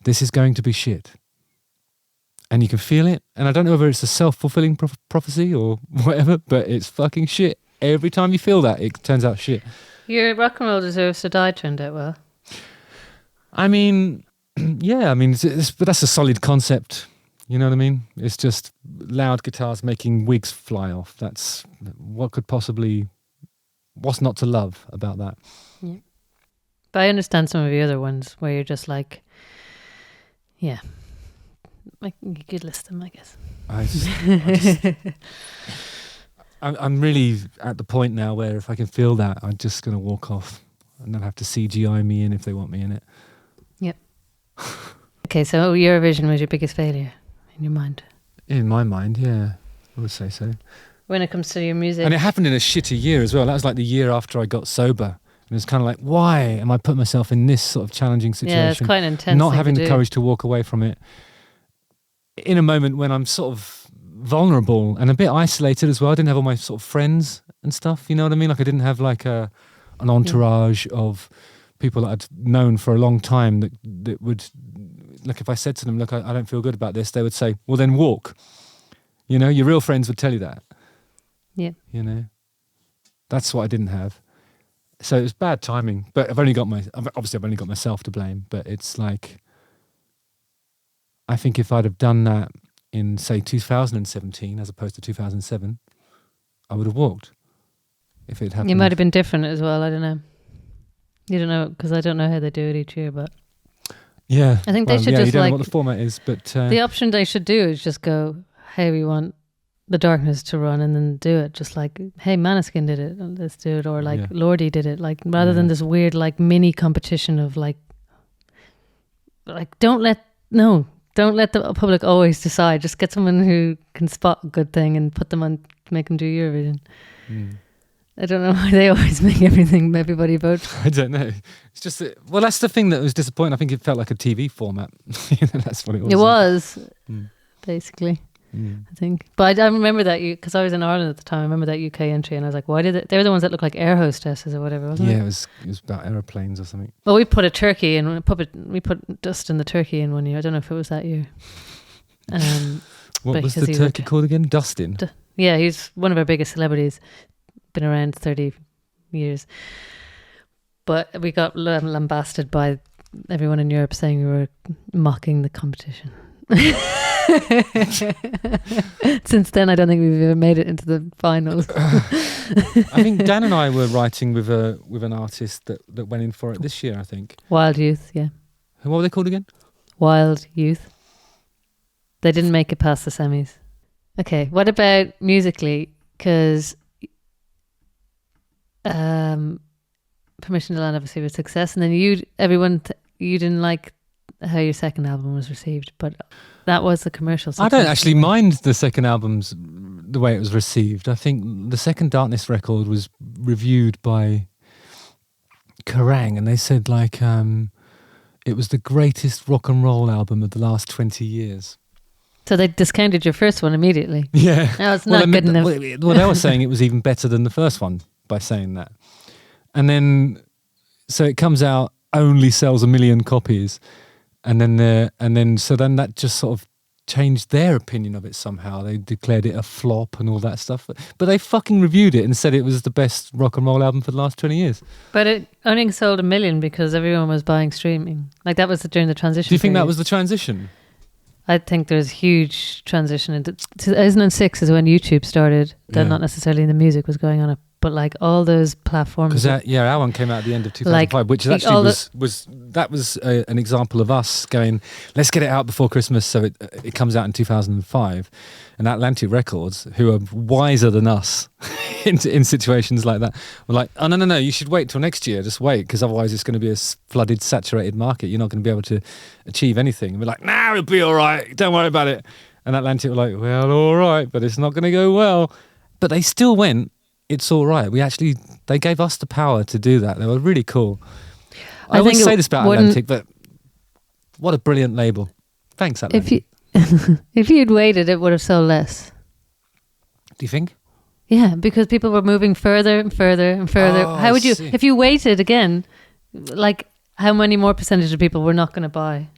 [SPEAKER 1] This is going to be shit. And you can feel it. And I don't know whether it's a self-fulfilling prophecy or whatever, but it's fucking shit. Every time you feel that, it turns out shit.
[SPEAKER 2] Your rock and roll deserves to die turned out well.
[SPEAKER 1] I mean, yeah, I mean, but that's a solid concept. You know what I mean? It's just loud guitars making wigs fly off. That's what's not to love about that?
[SPEAKER 2] Yeah. But I understand some of the other ones where you're just like, yeah, like you could list them, I guess.
[SPEAKER 1] I'm really at the point now where if I can feel that, I'm just going to walk off and they'll have to CGI me in if they want me in it.
[SPEAKER 2] Yep. Okay, so Eurovision was your biggest failure in your mind?
[SPEAKER 1] In my mind, yeah, I would say so.
[SPEAKER 2] When it comes to your music?
[SPEAKER 1] And it happened in a shitty year as well. That was like the year after I got sober. And it's kind of like, why am I putting myself in this sort of challenging situation?
[SPEAKER 2] Yeah, it's quite an intense
[SPEAKER 1] Not
[SPEAKER 2] thing
[SPEAKER 1] having
[SPEAKER 2] to
[SPEAKER 1] the
[SPEAKER 2] do.
[SPEAKER 1] courage to walk away from it in a moment when I'm sort of vulnerable and a bit isolated as well. I didn't have all my sort of friends and stuff, you know what I mean? Like I didn't have like an entourage of people that I'd known for a long time that would, like if I said to them, look, I don't feel good about this, they would say, well then walk. You know, your real friends would tell you that.
[SPEAKER 2] Yeah.
[SPEAKER 1] You know, that's what I didn't have. So it was bad timing, but I've only got myself to blame, but it's like, I think if I'd have done that in say 2017 as opposed to 2007, I would have walked. If it happened.
[SPEAKER 2] You might have been different as well, I don't know. You don't know, because I don't know how they do it each year, but
[SPEAKER 1] yeah.
[SPEAKER 2] I think they should just
[SPEAKER 1] you don't
[SPEAKER 2] like,
[SPEAKER 1] know what the format is, but
[SPEAKER 2] the option they should do is just go, hey, we want The Darkness to run, and then do it. Just like, hey, Maneskin did it, let's do it. Or like Lordi did it. Like rather than this weird like mini competition of like don't let the public always decide. Just get someone who can spot a good thing and put them on, make them do Eurovision. I don't know why they always make everybody vote.
[SPEAKER 1] I don't know. It's just well, that's the thing that was disappointing. I think it felt like a TV format. That's what it was.
[SPEAKER 2] It was basically. I think, but I remember that because I was in Ireland at the time. I remember that UK entry, and I was like, "Why did it?" They were the ones that looked like air hostesses or whatever, wasn't it?
[SPEAKER 1] Yeah, it was about aeroplanes or something.
[SPEAKER 2] Well, we put a turkey and we put dust in the turkey in one year. I don't know if it was that year.
[SPEAKER 1] What was the turkey called again? Dustin.
[SPEAKER 2] Yeah, he's one of our biggest celebrities. Been around 30 years, but we got lambasted by everyone in Europe saying we were mocking the competition. Since then, I don't think we've ever made it into the finals.
[SPEAKER 1] I think Dan and I were writing with an artist that went in for it this year, I think.
[SPEAKER 2] Wild Youth, yeah.
[SPEAKER 1] What were they called again?
[SPEAKER 2] Wild Youth. They didn't make it past the semis. Okay, what about musically? Because Permission to Land obviously was a success, and then you didn't like how your second album was received, but that was the commercial success.
[SPEAKER 1] I don't actually mind the second album's the way it was received. I think the second Darkness record was reviewed by Kerrang, and they said like it was the greatest rock and roll album of the last 20 years.
[SPEAKER 2] So they discounted your first one immediately.
[SPEAKER 1] Yeah.
[SPEAKER 2] No, it's not good enough.
[SPEAKER 1] Well, they were saying it was even better than the first one by saying that. And then, so it comes out, only sells 1 million copies. So then that just sort of changed their opinion of it somehow. They declared it a flop and all that stuff. But they fucking reviewed it and said it was the best rock and roll album for the last 20 years.
[SPEAKER 2] But it only sold 1 million because everyone was buying streaming. Like that was during the transition.
[SPEAKER 1] Do you think
[SPEAKER 2] period.
[SPEAKER 1] that was the transition?
[SPEAKER 2] I think there's huge transition. Into 2006 is when YouTube started. Then not necessarily the music was going on it, but like all those platforms.
[SPEAKER 1] Because our one came out at the end of 2005, which actually was an example of us going, let's get it out before Christmas, so it comes out in 2005. And Atlantic Records, who are wiser than us in situations like that, were like, oh no, you should wait till next year. Just wait, because otherwise it's going to be a flooded, saturated market. You're not going to be able to achieve anything. And we're like, nah, it'll be all right. Don't worry about it. And Atlantic were like, well, all right, but it's not going to go well. But they still went, it's all right. They gave us the power to do that. They were really cool. I always say this about Atlantic, but what a brilliant label. Thanks, Atlantic.
[SPEAKER 2] If you'd waited, it would have sold less.
[SPEAKER 1] Do you think?
[SPEAKER 2] Yeah, because people were moving further and further and further.
[SPEAKER 1] Oh,
[SPEAKER 2] how would you, if you waited again, like how many more percentage of people were not going to buy?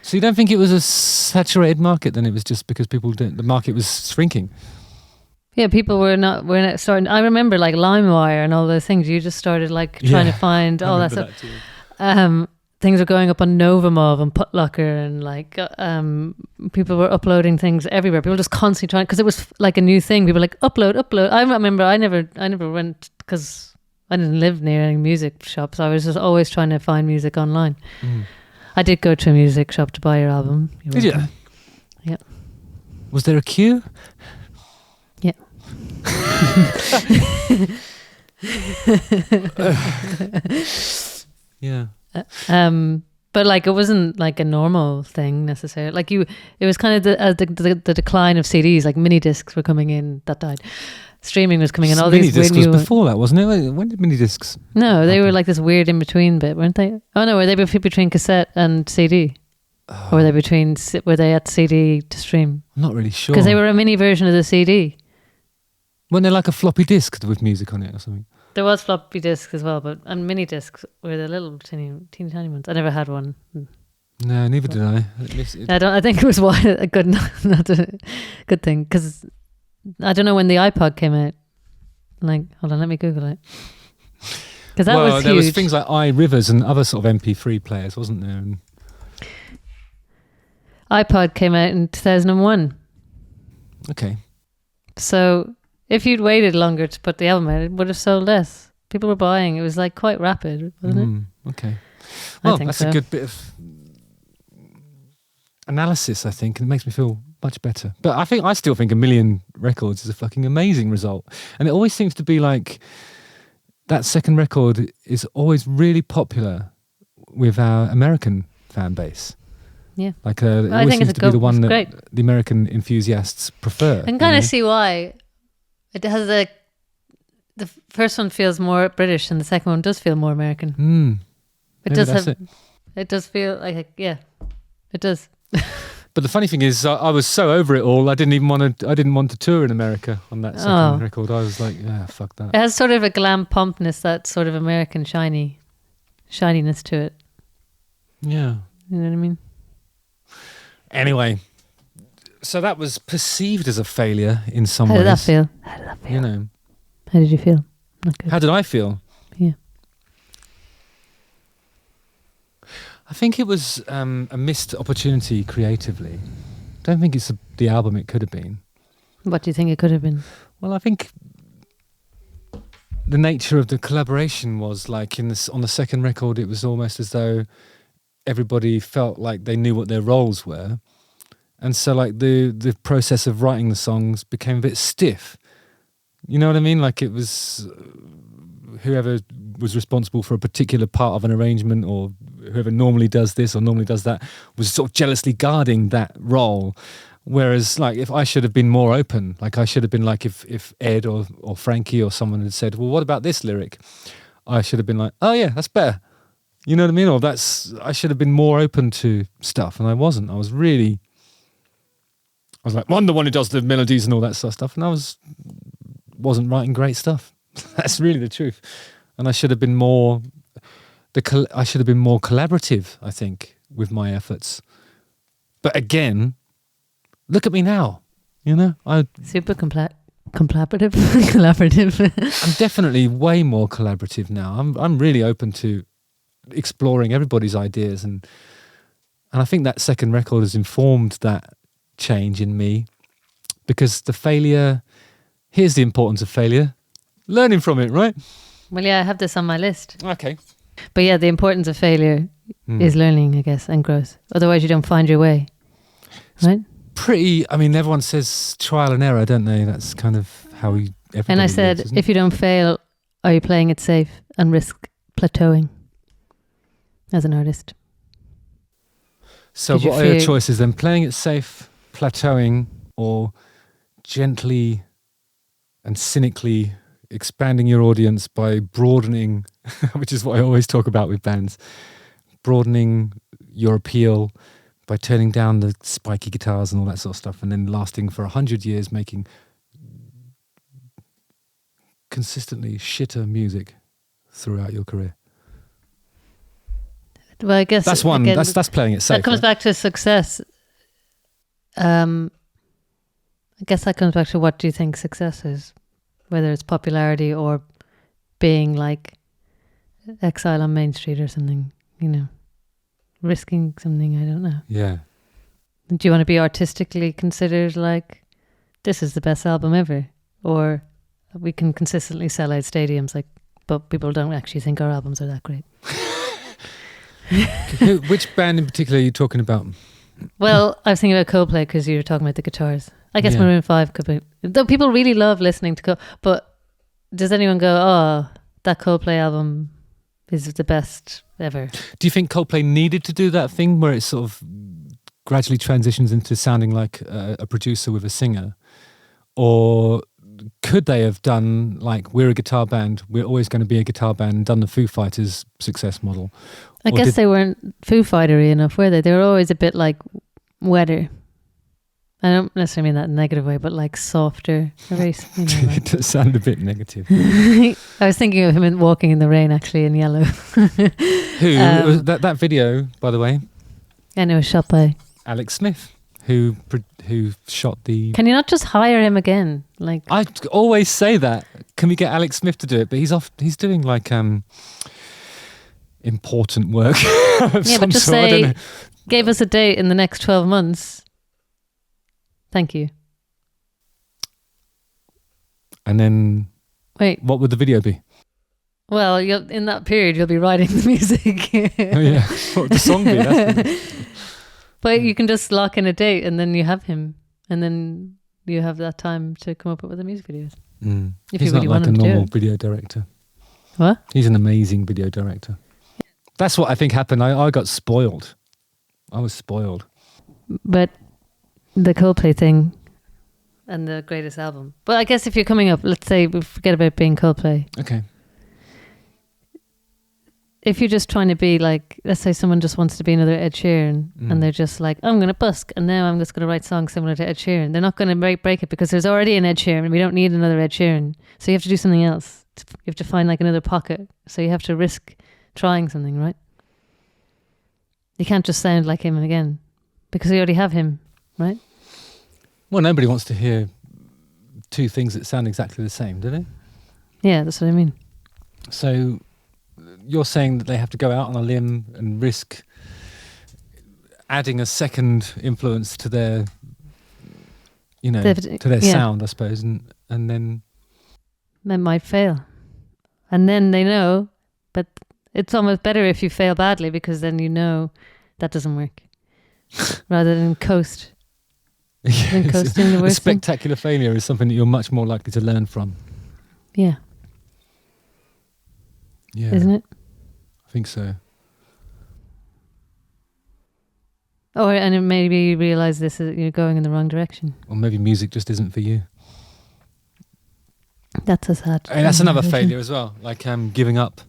[SPEAKER 1] So you don't think it was a saturated market then? It was just because the market was shrinking?
[SPEAKER 2] Yeah, people were not starting. I remember like LimeWire and all those things. You just started like trying to find all that stuff. Things were going up on Novamov and Putlocker, and like people were uploading things everywhere. People just constantly trying, because it was like a new thing. People were like upload. I remember I never went, because I didn't live near any music shops. I was just always trying to find music online. I did go to a music shop to buy your album.
[SPEAKER 1] Did you?
[SPEAKER 2] Yeah.
[SPEAKER 1] Was there a queue?
[SPEAKER 2] Yeah.
[SPEAKER 1] Yeah.
[SPEAKER 2] But like it wasn't like a normal thing necessarily. Like it was kind of the decline of CDs. Like mini discs were coming in, that died. Streaming was coming in. All
[SPEAKER 1] mini
[SPEAKER 2] these weird
[SPEAKER 1] discs was
[SPEAKER 2] new
[SPEAKER 1] before that, wasn't it? When did mini discs?
[SPEAKER 2] No, they were like this weird in between bit, weren't they? Oh no, were they between cassette and CD? Or were they at CD to stream?
[SPEAKER 1] I'm not really sure.
[SPEAKER 2] Because they were a mini version of the CD.
[SPEAKER 1] Weren't they like a floppy disk with music on it or something?
[SPEAKER 2] There was floppy disks as well, and mini discs were the little teeny tiny ones. I never had one.
[SPEAKER 1] No, neither did I.
[SPEAKER 2] I think it was a good, not a good thing, because I don't know when the iPod came out. Like, hold on, let me Google it. Because that was huge.
[SPEAKER 1] There was things like iRivers and other sort of MP3 players, wasn't there? And
[SPEAKER 2] iPod came out in 2001.
[SPEAKER 1] Okay.
[SPEAKER 2] So if you'd waited longer to put the album out, it would have sold less. People were buying. It was like quite rapid, wasn't it?
[SPEAKER 1] Okay. Well, that's
[SPEAKER 2] so.
[SPEAKER 1] A good bit of analysis, I think, and it makes me feel much better. But I still think 1 million records is a fucking amazing result. And it always seems to be like that second record is always really popular with our American fan base.
[SPEAKER 2] Yeah.
[SPEAKER 1] Like it always seems to be the one that the American enthusiasts prefer.
[SPEAKER 2] I can kind of see why. It has the first one feels more British and the second one does feel more American. It does feel like, yeah, it does.
[SPEAKER 1] But the funny thing is, I was so over it all. I didn't want to tour in America on that second record. I was like, yeah, fuck that.
[SPEAKER 2] It has sort of a glam pumpness, that sort of American shininess to it.
[SPEAKER 1] Yeah.
[SPEAKER 2] You know what I mean?
[SPEAKER 1] Anyway, so that was perceived as a failure in some ways.
[SPEAKER 2] How did that feel?
[SPEAKER 1] You know.
[SPEAKER 2] How did you feel? Not good.
[SPEAKER 1] How did I feel?
[SPEAKER 2] Yeah.
[SPEAKER 1] I think it was a missed opportunity creatively. Don't think it's the album it could have been.
[SPEAKER 2] What do you think it could have been?
[SPEAKER 1] Well, I think the nature of the collaboration was like on the second record, it was almost as though everybody felt like they knew what their roles were. And so like the process of writing the songs became a bit stiff. You know what I mean? Like it was whoever was responsible for a particular part of an arrangement, or whoever normally does this or normally does that, was sort of jealously guarding that role. Whereas like if I should have been more open, like I should have been like if Ed or Frankie or someone had said, well, what about this lyric? I should have been like, oh yeah, that's better. You know what I mean? Or I should have been more open to stuff, and I wasn't. I was like, well, I'm the one who does the melodies and all that sort of stuff, and I wasn't writing great stuff. That's really the truth. And I should have been more collaborative, I think, with my efforts. But again, look at me now. You know,
[SPEAKER 2] super collaborative. Collaborative.
[SPEAKER 1] I'm definitely way more collaborative now. I'm really open to exploring everybody's ideas, and I think that second record has informed that change in me, because here's the importance of failure: learning from it, right?
[SPEAKER 2] Well, yeah, I have this on my list.
[SPEAKER 1] Okay.
[SPEAKER 2] But yeah, the importance of failure is learning, I guess, and growth. Otherwise you don't find your way, right?
[SPEAKER 1] Everyone says trial and error, don't they? That's kind of how everybody
[SPEAKER 2] And I said,
[SPEAKER 1] lives,
[SPEAKER 2] if you don't fail, are you playing it safe and risk plateauing as an artist?
[SPEAKER 1] So what are your choices then? Playing it safe, plateauing, or gently and cynically expanding your audience by broadening, which is what I always talk about with bands, broadening your appeal by turning down the spiky guitars and all that sort of stuff, and then lasting for 100 years making consistently shitter music throughout your career.
[SPEAKER 2] Well, I guess
[SPEAKER 1] that's one. Again, that's playing it safe.
[SPEAKER 2] That comes back to success. I guess that comes back to what do you think success is? Whether it's popularity or being like Exile on Main Street or something, you know, risking something, I don't know.
[SPEAKER 1] Yeah.
[SPEAKER 2] Do you want to be artistically considered like this is the best album ever? Or we can consistently sell out stadiums, like, but people don't actually think our albums are that great.
[SPEAKER 1] Which band in particular are you talking about?
[SPEAKER 2] Well, I was thinking about Coldplay because you were talking about the guitars. I guess
[SPEAKER 1] Yeah.
[SPEAKER 2] Maroon 5 could be... Though people really love listening to Coldplay, but does anyone go, oh, that Coldplay album is the best ever?
[SPEAKER 1] Do you think Coldplay needed to do that thing where it sort of gradually transitions into sounding like a producer with a singer? Or could they have done like, we're a guitar band, we're always going to be a guitar band, and done the Foo Fighters success model?
[SPEAKER 2] I guess they weren't Foo Fighter-y enough, were they? They were always a bit like wetter. I don't necessarily mean that in a negative way, but like softer. Very, you know, like.
[SPEAKER 1] It does sound a bit negative.
[SPEAKER 2] I was thinking of him walking in the rain, actually, in yellow.
[SPEAKER 1] Who that video, by the way?
[SPEAKER 2] And it was shot by
[SPEAKER 1] Alex Smith, who shot the...
[SPEAKER 2] Can you not just hire him again? Like,
[SPEAKER 1] I always say that. Can we get Alex Smith to do it? But he's doing like important work.
[SPEAKER 2] yeah, but just say, gave us a date in the next 12 months. Thank you. And
[SPEAKER 1] then,
[SPEAKER 2] wait,
[SPEAKER 1] what would the video be?
[SPEAKER 2] Well, in that period, you'll be writing the music.
[SPEAKER 1] Oh yeah, what would the song be?
[SPEAKER 2] But you can just lock in a date, and then you have him, and then you have that time to come up with the music videos. If
[SPEAKER 1] He's
[SPEAKER 2] you really
[SPEAKER 1] not like a
[SPEAKER 2] want
[SPEAKER 1] normal video director.
[SPEAKER 2] What?
[SPEAKER 1] He's an amazing video director. That's what I think happened. I got spoiled. I was spoiled.
[SPEAKER 2] But the Coldplay thing and the greatest album. But I guess if you're coming up, let's say we forget about being Coldplay.
[SPEAKER 1] Okay.
[SPEAKER 2] If you're just trying to be like, let's say someone just wants to be another Ed Sheeran and they're just like, I'm going to busk and now I'm just going to write songs similar to Ed Sheeran. They're not going to break it because there's already an Ed Sheeran and we don't need another Ed Sheeran. So you have to do something else. You have to find like another pocket. So you have to risk trying something, right? You can't just sound like him again because we already have him, right?
[SPEAKER 1] Well, nobody wants to hear two things that sound exactly the same, do they?
[SPEAKER 2] Yeah, that's what I mean.
[SPEAKER 1] So you're saying that they have to go out on a limb and risk adding a second influence to their, to their sound, I suppose, and then
[SPEAKER 2] that might fail, and then they know. But it's almost better if you fail badly because then you know that doesn't work, rather than coast. Than coasting the worst
[SPEAKER 1] a spectacular failure is something that you're much more likely to learn from.
[SPEAKER 2] Yeah.
[SPEAKER 1] Yeah.
[SPEAKER 2] Isn't it?
[SPEAKER 1] I think so.
[SPEAKER 2] And it maybe you realise you're going in the wrong direction.
[SPEAKER 1] Or maybe music just isn't for you.
[SPEAKER 2] That's a sad.
[SPEAKER 1] And that's another failure as well, like giving up.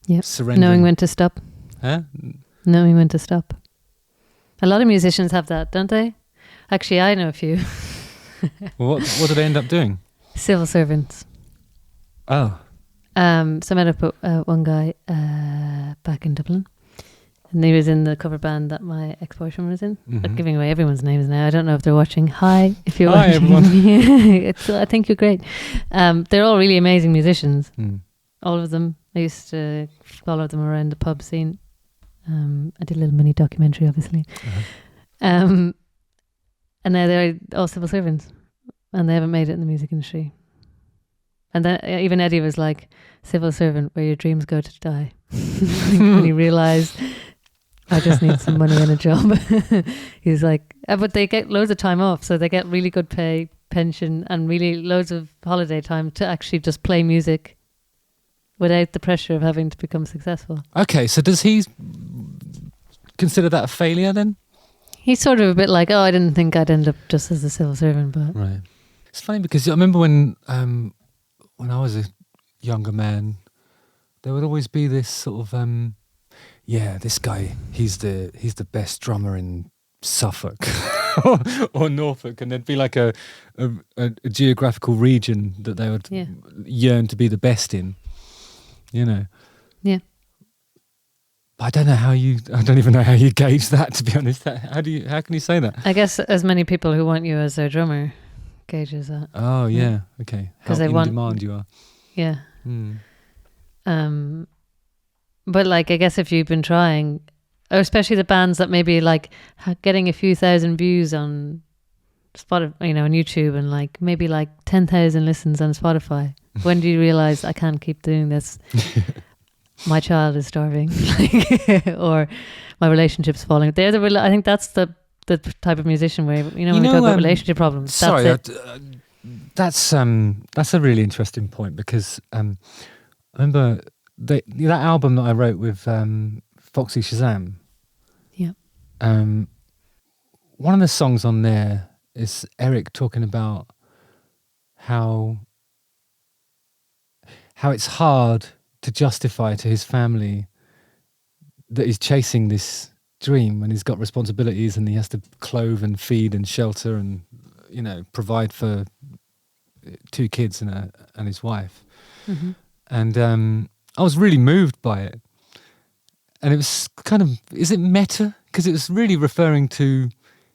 [SPEAKER 2] Yep.
[SPEAKER 1] Surrendering.
[SPEAKER 2] Knowing when to stop.
[SPEAKER 1] Huh?
[SPEAKER 2] Knowing when to stop. A lot of musicians have that, don't they? Actually, I know a few.
[SPEAKER 1] Well, what do they end up doing?
[SPEAKER 2] Civil servants.
[SPEAKER 1] Oh.
[SPEAKER 2] So I met up with one guy back in Dublin, and he was in the cover band that my ex-boyfriend was in.
[SPEAKER 1] Mm-hmm.
[SPEAKER 2] I'm giving away everyone's names now. I don't know if they're watching. Hi, if you're
[SPEAKER 1] Hi,
[SPEAKER 2] watching.
[SPEAKER 1] everyone.
[SPEAKER 2] I think you're great. They're all really amazing musicians. All of them. I used to follow them around the pub scene. I did a little mini documentary, obviously. And now they're all civil servants, and they haven't made it in the music industry. And then even Eddie was like, civil servant where your dreams go to die. When he realised, I just need some money and a job. He's like, but they get loads of time off, so they get really good pay, pension, and really loads of holiday time to actually just play music without the pressure of having to become successful.
[SPEAKER 1] Okay, so does he consider that a failure then?
[SPEAKER 2] He's sort of a bit like, oh, I didn't think I'd end up just as a civil servant, but...
[SPEAKER 1] Right. It's funny because I remember when I was a younger man, there would always be this sort of, this guy, he's the best drummer in Suffolk or Norfolk, and there'd be like a geographical region that they would yearn to be the best in,
[SPEAKER 2] Yeah.
[SPEAKER 1] I don't know I don't even know how you gauge that, to be honest. How can you say that?
[SPEAKER 2] I guess as many people who want you as their drummer gauges that.
[SPEAKER 1] Oh yeah, okay. How
[SPEAKER 2] Because
[SPEAKER 1] in demand you are.
[SPEAKER 2] Yeah.
[SPEAKER 1] Mm.
[SPEAKER 2] But like, I guess if you've been trying, or especially the bands that maybe like getting a few thousand views on Spotify, you know, on YouTube, and like maybe like 10,000 listens on Spotify. When do you realize I can't keep doing this? My child is starving, or my relationship's falling. I think that's the type of musician where, you know, when we talk about relationship problems.
[SPEAKER 1] Sorry,
[SPEAKER 2] that's
[SPEAKER 1] a really interesting point, because I remember that album that I wrote with Foxy Shazam.
[SPEAKER 2] Yeah.
[SPEAKER 1] One of the songs on there is Eric talking about how it's hard to justify to his family that he's chasing this dream when he's got responsibilities and he has to clothe and feed and shelter and, you know, provide for 2 kids and his wife.
[SPEAKER 2] Mm-hmm.
[SPEAKER 1] And I was really moved by it. And it was kind of, is it meta? Because it was really referring to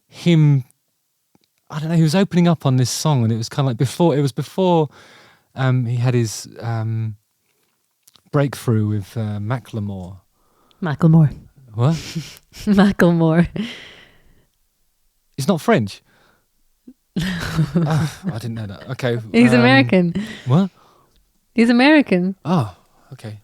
[SPEAKER 1] him. I don't know, he was opening up on this song, and it was kind of like before he had his breakthrough with Macklemore. What?
[SPEAKER 2] Macklemore.
[SPEAKER 1] He's not French. Oh, I didn't know that. Okay.
[SPEAKER 2] He's American.
[SPEAKER 1] What?
[SPEAKER 2] He's American.
[SPEAKER 1] Oh, okay.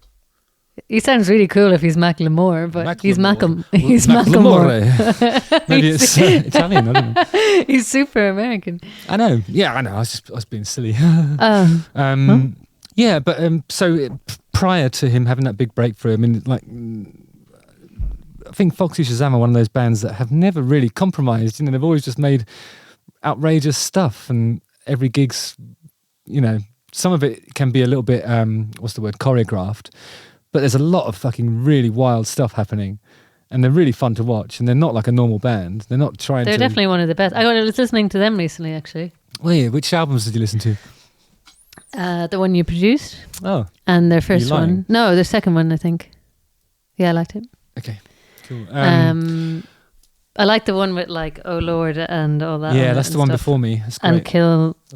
[SPEAKER 2] He sounds really cool if he's Macklemore, but he's Macklemore. He's
[SPEAKER 1] Macklemore. Maybe it's Italian. I don't know.
[SPEAKER 2] He's super American.
[SPEAKER 1] I know. Yeah, I know. I was being silly. Yeah, but so prior to him having that big breakthrough, I mean, like, I think Foxy Shazam are one of those bands that have never really compromised. You know, they've always just made outrageous stuff, and every gig's, you know, some of it can be a little bit choreographed. But there's a lot of fucking really wild stuff happening, and they're really fun to watch. And they're not like a normal band. They're not trying.
[SPEAKER 2] They're definitely one of the best. I was listening to them recently, actually.
[SPEAKER 1] Well, yeah. Which albums did you listen to?
[SPEAKER 2] The one you produced.
[SPEAKER 1] Oh.
[SPEAKER 2] And their first one. No, their second one, I think. Yeah, I liked it.
[SPEAKER 1] Okay. Cool.
[SPEAKER 2] I like the one with like "Oh Lord" and all that.
[SPEAKER 1] Yeah, that's the one before me. That's great.
[SPEAKER 2] And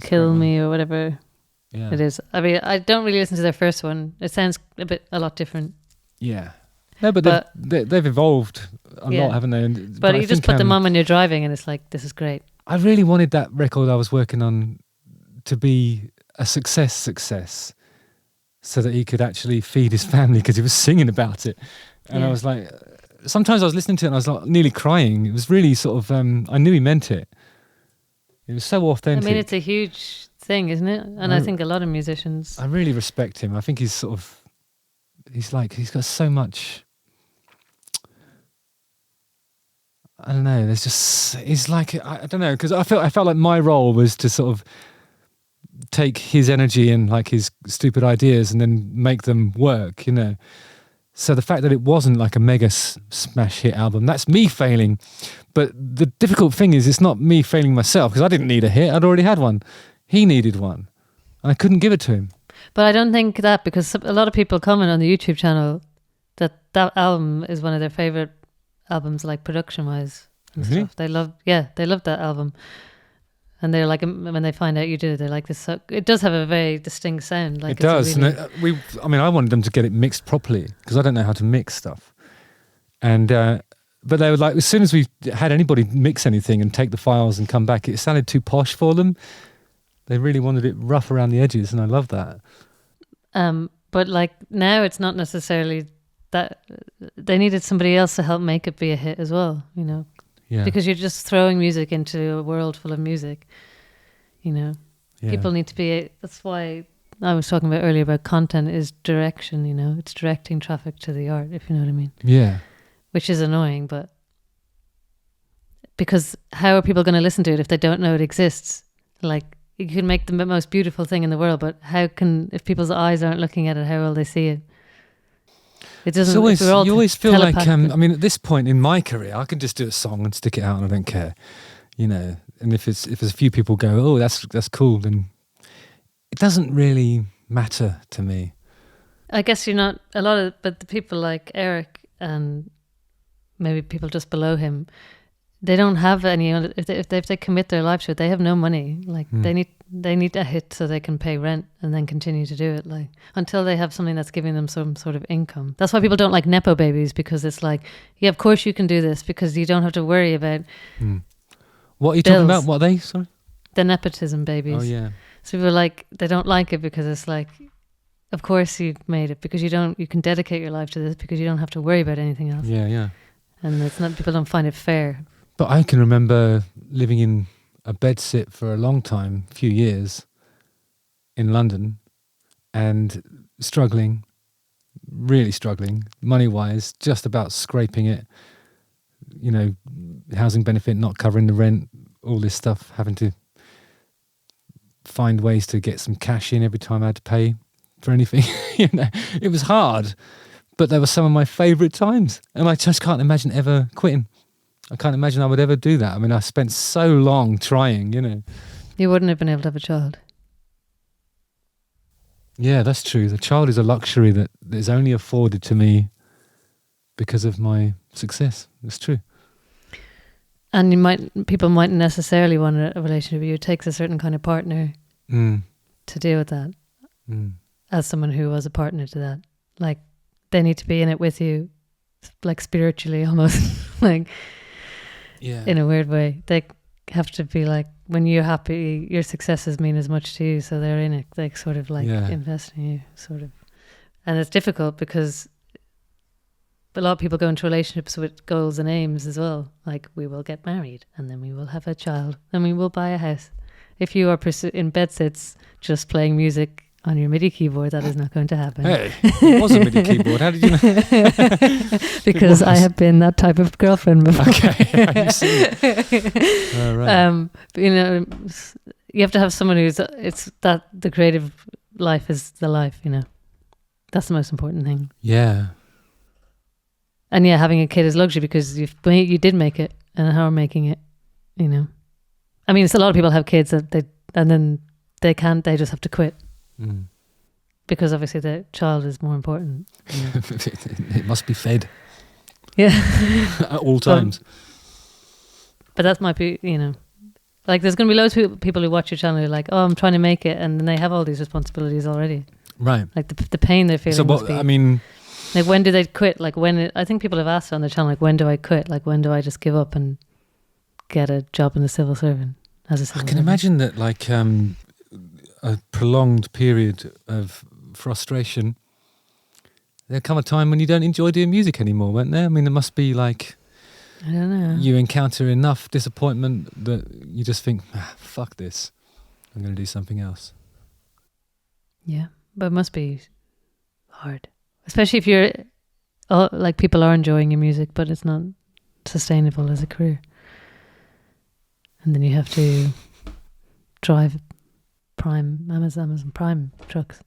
[SPEAKER 2] "Kill Me" or whatever.
[SPEAKER 1] Yeah.
[SPEAKER 2] It is. I mean, I don't really listen to their first one. It sounds a lot different.
[SPEAKER 1] Yeah. No, but they've evolved a lot, haven't they?
[SPEAKER 2] But you just put them on when you're driving, and it's like, this is great.
[SPEAKER 1] I really wanted that record I was working on to be a success, so that he could actually feed his family, because he was singing about it. And I was like, sometimes I was listening to it and I was like nearly crying. It was really sort of, I knew he meant it. It was so authentic.
[SPEAKER 2] I mean, it's a huge thing, isn't it? And I think a lot of musicians. I
[SPEAKER 1] really respect him. I think he's got so much. I don't know. He's like, I don't know, because I felt like my role was to sort of take his energy and like his stupid ideas and then make them work, you know. So the fact that it wasn't like a mega smash hit album, that's me failing. But the difficult thing is, it's not me failing myself, because I didn't need a hit. I'd already had one. He needed one. And I couldn't give it to him.
[SPEAKER 2] But I don't think that, because a lot of people comment on the YouTube channel that album is one of their favourite albums, like production-wise and stuff. They love that album. And they're like, when they find out you did it, they're like, this. It does have a very distinct sound. Like,
[SPEAKER 1] it does. Really, and I wanted them to get it mixed properly, because I don't know how to mix stuff. And but they were like, as soon as we had anybody mix anything and take the files and come back, it sounded too posh for them. They really wanted it rough around the edges, and I love that.
[SPEAKER 2] But like now, it's not necessarily that. They needed somebody else to help make it be a hit as well, you know. Yeah. Because you're just throwing music into a world full of music, you know. Yeah. People need to be. That's why I was talking about earlier about content is direction, you know. It's directing traffic to the art, if you know what I mean.
[SPEAKER 1] Yeah. Which
[SPEAKER 2] is annoying, but because how are people going to listen to it if they don't know it exists? Like, you can make the most beautiful thing in the world, but if people's eyes aren't looking at it, how will they see it? It doesn't. You
[SPEAKER 1] always feel like, I mean, at this point in my career, I can just do a song and stick it out, and I don't care, you know. And if there's a few people go, oh, that's cool, then it doesn't really matter to me.
[SPEAKER 2] I guess you're not but the people like Eric, and maybe people just below him, they don't have any. If they commit their life to it, they have no money. Like they need a hit so they can pay rent and then continue to do it. Like until they have something that's giving them some sort of income. That's why people don't like nepo babies, because it's like, yeah, of course you can do this because you don't have to worry about.
[SPEAKER 1] What are you
[SPEAKER 2] bills.
[SPEAKER 1] talking about? What are they? Sorry.
[SPEAKER 2] The nepotism babies.
[SPEAKER 1] Oh yeah.
[SPEAKER 2] So people are like, they don't like it because it's like, of course you made it because you can dedicate your life to this because you don't have to worry about anything else.
[SPEAKER 1] Yeah, yeah.
[SPEAKER 2] And it's not, people don't find it fair.
[SPEAKER 1] But I can remember living in a bedsit for a long time, a few years in London, and struggling, really struggling, money-wise, just about scraping it, you know, housing benefit not covering the rent, all this stuff, having to find ways to get some cash in every time I had to pay for anything. You know, it was hard, but they were some of my favourite times, and I just can't imagine ever quitting. I can't imagine I would ever do that. I mean, I spent so long trying, you know.
[SPEAKER 2] You wouldn't have been able to have a child.
[SPEAKER 1] Yeah, that's true. The child is a luxury that is only afforded to me because of my success. That's true.
[SPEAKER 2] And people mightn't necessarily want a relationship with you. It takes a certain kind of partner to deal with that. As someone who was a partner to that, like they need to be in it with you, like spiritually almost, like in a weird way. They have to be like, when you're happy, your successes mean as much to you, so they're in it, like sort of like invest in you, sort of. And it's difficult because a lot of people go into relationships with goals and aims as well. Like, we will get married and then we will have a child and we will buy a house. If you are in bedsits just playing music on your MIDI keyboard, that is not going to happen.
[SPEAKER 1] Hey, it was a MIDI keyboard. How did you know?
[SPEAKER 2] Because I have been that type of girlfriend before.
[SPEAKER 1] Okay, you see. Right.
[SPEAKER 2] But, you know, you have to have someone it's that the creative life is the life, you know. That's the most important thing.
[SPEAKER 1] Yeah.
[SPEAKER 2] And yeah, having a kid is luxury because you did make it, and how are making it, you know. I mean, it's a lot of people have kids and then they just have to quit. Because obviously the child is more important. You know?
[SPEAKER 1] It must be fed.
[SPEAKER 2] Yeah.
[SPEAKER 1] At all times.
[SPEAKER 2] But that might be, you know, like there's going to be loads of people who watch your channel who are like, oh, I'm trying to make it, and then they have all these responsibilities already. Right. Like the pain they're feeling.
[SPEAKER 1] So what, I mean,
[SPEAKER 2] like when do they quit? Like I think people have asked on their channel, like, when do I quit? Like, when do I just give up and get a job in the civil servant as a civil servant? I can
[SPEAKER 1] imagine that, like, a prolonged period of frustration, there'll come a time when you don't enjoy doing music anymore, won't there? I mean, there must be, like,
[SPEAKER 2] I don't know,
[SPEAKER 1] you encounter enough disappointment that you just think, fuck this, I'm going to do something else.
[SPEAKER 2] Yeah, but it must be hard, especially if you're like, people are enjoying your music but it's not sustainable as a career, and then you have to drive Amazon Prime trucks.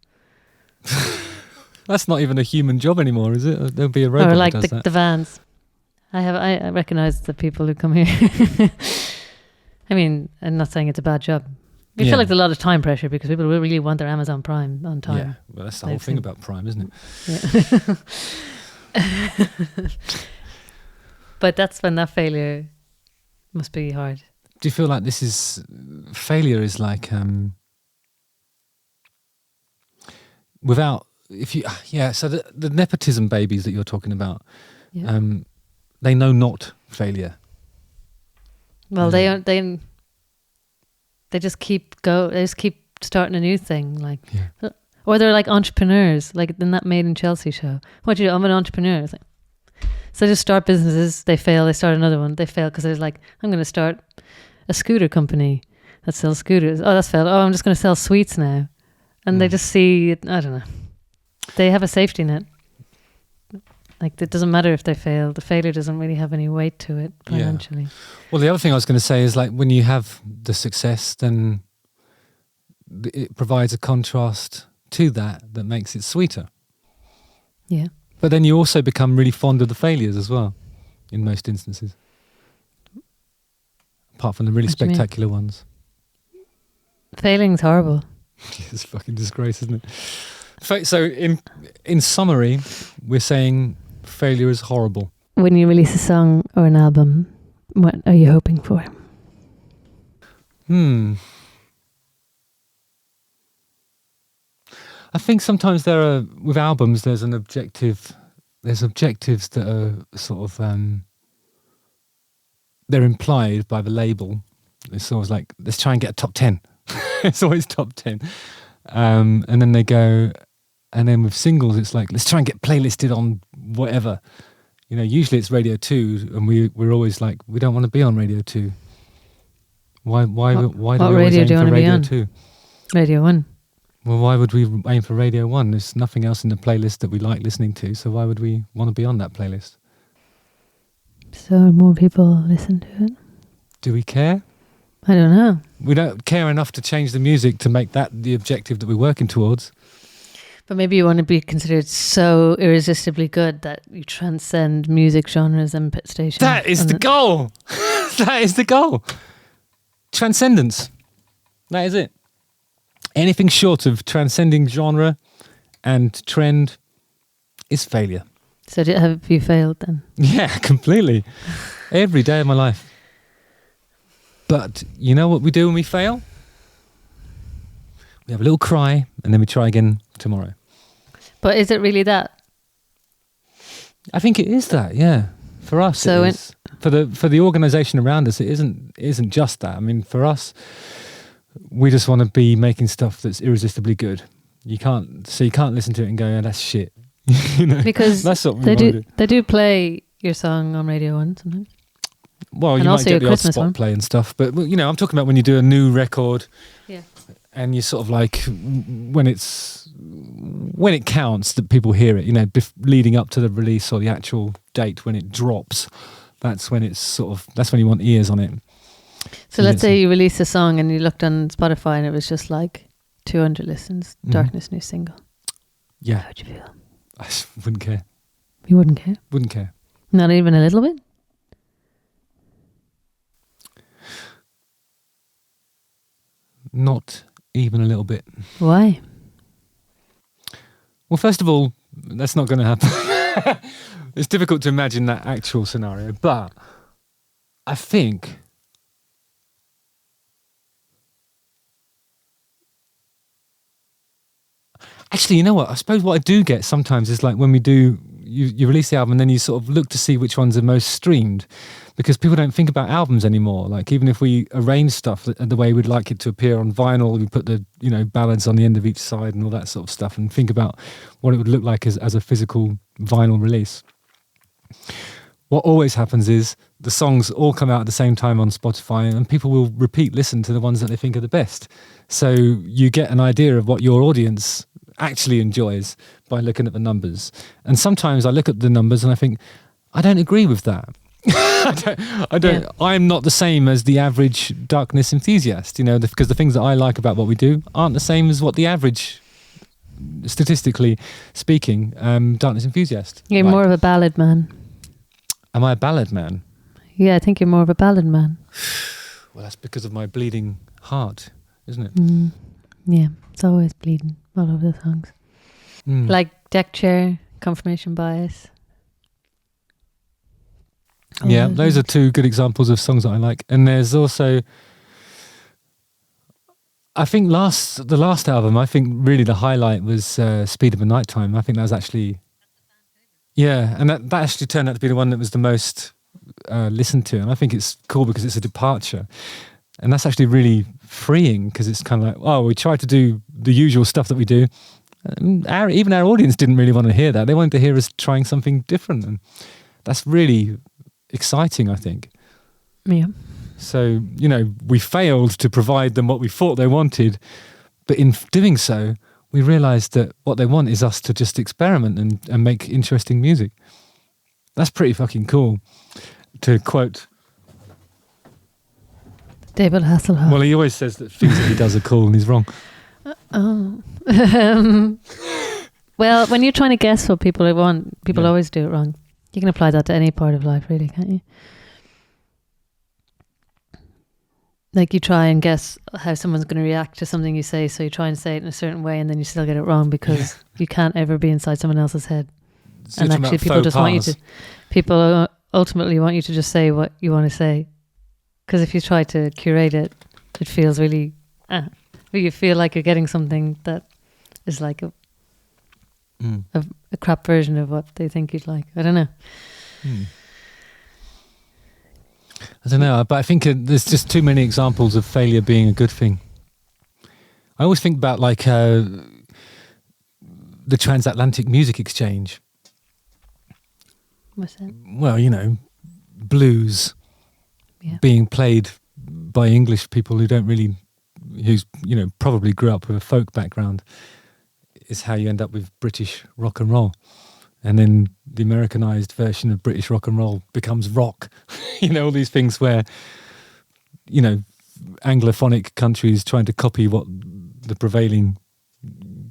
[SPEAKER 2] That's
[SPEAKER 1] not even a human job anymore, is it? There'll be a robot.
[SPEAKER 2] Or like
[SPEAKER 1] that does that.
[SPEAKER 2] The vans. I recognize the people who come here. I mean, I'm not saying it's a bad job. You feel like there's a lot of time pressure because people really want their Amazon Prime on time.
[SPEAKER 1] Yeah, well, that's the whole thing about Prime, isn't it?
[SPEAKER 2] Yeah. But that's when that failure must be hard.
[SPEAKER 1] Do you feel like failure is like, so the nepotism babies that you're talking about, they know not failure.
[SPEAKER 2] Well, they just keep starting a new thing, like, or they're like entrepreneurs, like in that Made in Chelsea show. What do you do? I'm an entrepreneur. It's like, so they just start businesses, they fail, they start another one, they fail because they're like, I'm going to start a scooter company that sells scooters. Oh, that's failed. Oh, I'm just going to sell sweets now. And they just see it, I don't know. They have a safety net. Like, it doesn't matter if they fail. The failure doesn't really have any weight to it financially. Yeah.
[SPEAKER 1] Well, the other thing I was going to say is, like, when you have the success, then it provides a contrast to that makes it sweeter.
[SPEAKER 2] Yeah.
[SPEAKER 1] But then you also become really fond of the failures as well, in most instances. Apart from the really spectacular ones.
[SPEAKER 2] Failing's horrible.
[SPEAKER 1] It's a fucking disgrace, isn't it? So in summary, we're saying failure is horrible.
[SPEAKER 2] When you release a song or an album, what are you hoping for?
[SPEAKER 1] I think sometimes with albums, there's objectives that are sort of, they're implied by the label. It's always like, let's try and get a top 10. It's always top 10. And then they go, and then with singles, it's like, let's try and get playlisted on whatever. You know, usually it's Radio 2, and we're always like, we don't want to be on Radio 2. Why do we always aim for Radio 2?
[SPEAKER 2] Radio 1.
[SPEAKER 1] Well, why would we aim for Radio 1? There's nothing else in the playlist that we like listening to, so why would we want to be on that playlist?
[SPEAKER 2] So more people listen to it?
[SPEAKER 1] Do we care?
[SPEAKER 2] I don't know.
[SPEAKER 1] We don't care enough to change the music to make that the objective that we're working towards.
[SPEAKER 2] But maybe you want to be considered so irresistibly good that you transcend music genres and pit stations.
[SPEAKER 1] That is the goal! That is the goal! Transcendence. That is it. Anything short of transcending genre and trend is failure.
[SPEAKER 2] So have you failed then?
[SPEAKER 1] Yeah, completely. Every day of my life. But you know what we do when we fail? We have a little cry and then we try again tomorrow.
[SPEAKER 2] But is it really that?
[SPEAKER 1] I think it is that, yeah. For us,
[SPEAKER 2] so
[SPEAKER 1] it is. For the organisation around us, it isn't just that. I mean, for us, we just want to be making stuff that's irresistibly good. You can't listen to it and go, oh, that's shit. You know,
[SPEAKER 2] because
[SPEAKER 1] that's what we
[SPEAKER 2] they do play your song on Radio 1 sometimes.
[SPEAKER 1] Well,
[SPEAKER 2] and
[SPEAKER 1] you
[SPEAKER 2] also
[SPEAKER 1] might get the odd
[SPEAKER 2] Christmas
[SPEAKER 1] spot
[SPEAKER 2] one.
[SPEAKER 1] play and stuff, but you know, I'm talking about when you do a new record,
[SPEAKER 2] yeah,
[SPEAKER 1] and you sort of like when it counts that people hear it. You know, leading up to the release or the actual date when it drops. That's when that's when you want ears on it.
[SPEAKER 2] So let's say you release a song and you looked on Spotify and it was just like 200 listens, Darkness new single.
[SPEAKER 1] Yeah.
[SPEAKER 2] How would you feel?
[SPEAKER 1] I wouldn't care.
[SPEAKER 2] You wouldn't care?
[SPEAKER 1] Wouldn't care.
[SPEAKER 2] Not even a little bit?
[SPEAKER 1] Not even a little bit.
[SPEAKER 2] Why?
[SPEAKER 1] Well, first of all, that's not going to happen. It's difficult to imagine that actual scenario, but I think actually, you know what? I suppose what I do get sometimes is like when we do, you release the album and then you sort of look to see which ones are most streamed, because people don't think about albums anymore. Like even if we arrange stuff the way we'd like it to appear on vinyl, we put the ballads on the end of each side and all that sort of stuff, and think about what it would look like as a physical vinyl release. What always happens is the songs all come out at the same time on Spotify, and people will listen to the ones that they think are the best. So you get an idea of what your audience actually enjoys by looking at the numbers. And sometimes I look at the numbers and I think, I don't agree with that. I don't. Yeah. I'm not the same as the average Darkness enthusiast, because the things that I like about what we do aren't the same as what the average, statistically speaking, Darkness enthusiast.
[SPEAKER 2] You're more of a ballad man.
[SPEAKER 1] Am I a ballad man?
[SPEAKER 2] Yeah, I think you're more of a ballad man.
[SPEAKER 1] Well, that's because of my bleeding heart, isn't it?
[SPEAKER 2] Yeah, it's always bleeding all over the songs. Like Deck Chair, Confirmation Bias.
[SPEAKER 1] Yeah, those are two good examples of songs that I like. And there's also, I think the last album, I think really the highlight was Speed of a Nighttime. I think that was actually, yeah, and that actually turned out to be the one that was the most listened to. And I think it's cool because it's a departure. And that's actually really freeing, because it's kind of like, oh, we tried to do the usual stuff that we do. Even our audience didn't really want to hear that. They wanted to hear us trying something different. And that's really exciting, I think.
[SPEAKER 2] Yeah.
[SPEAKER 1] So, we failed to provide them what we thought they wanted, but in doing so, we realised that what they want is us to just experiment and make interesting music. That's pretty fucking cool. To quote
[SPEAKER 2] David Hasselhoff.
[SPEAKER 1] Well, he always says that things that he does are cool, and he's wrong.
[SPEAKER 2] Well, when you're trying to guess what people want, people always do it wrong. You can apply that to any part of life, really, can't you? Like you try and guess how someone's going to react to something you say, so you try and say it in a certain way, and then you still get it wrong because you can't ever be inside someone else's head.
[SPEAKER 1] So
[SPEAKER 2] and
[SPEAKER 1] you're talking
[SPEAKER 2] actually
[SPEAKER 1] about
[SPEAKER 2] people
[SPEAKER 1] faux
[SPEAKER 2] just want you
[SPEAKER 1] pas.
[SPEAKER 2] to. People ultimately want you to just say what you want to say, because if you try to curate it, it feels really. You feel like you're getting something that is like a crap version of what they think you'd like. I don't know.
[SPEAKER 1] I don't know, but I think there's just too many examples of failure being a good thing. I always think about like the transatlantic music exchange.
[SPEAKER 2] What's that?
[SPEAKER 1] Well, you know, blues being played by English people who's, you know, probably grew up with a folk background is how you end up with British rock and roll. And then the Americanized version of British rock and roll becomes rock. You know, all these things where, you know, Anglophonic countries trying to copy what the prevailing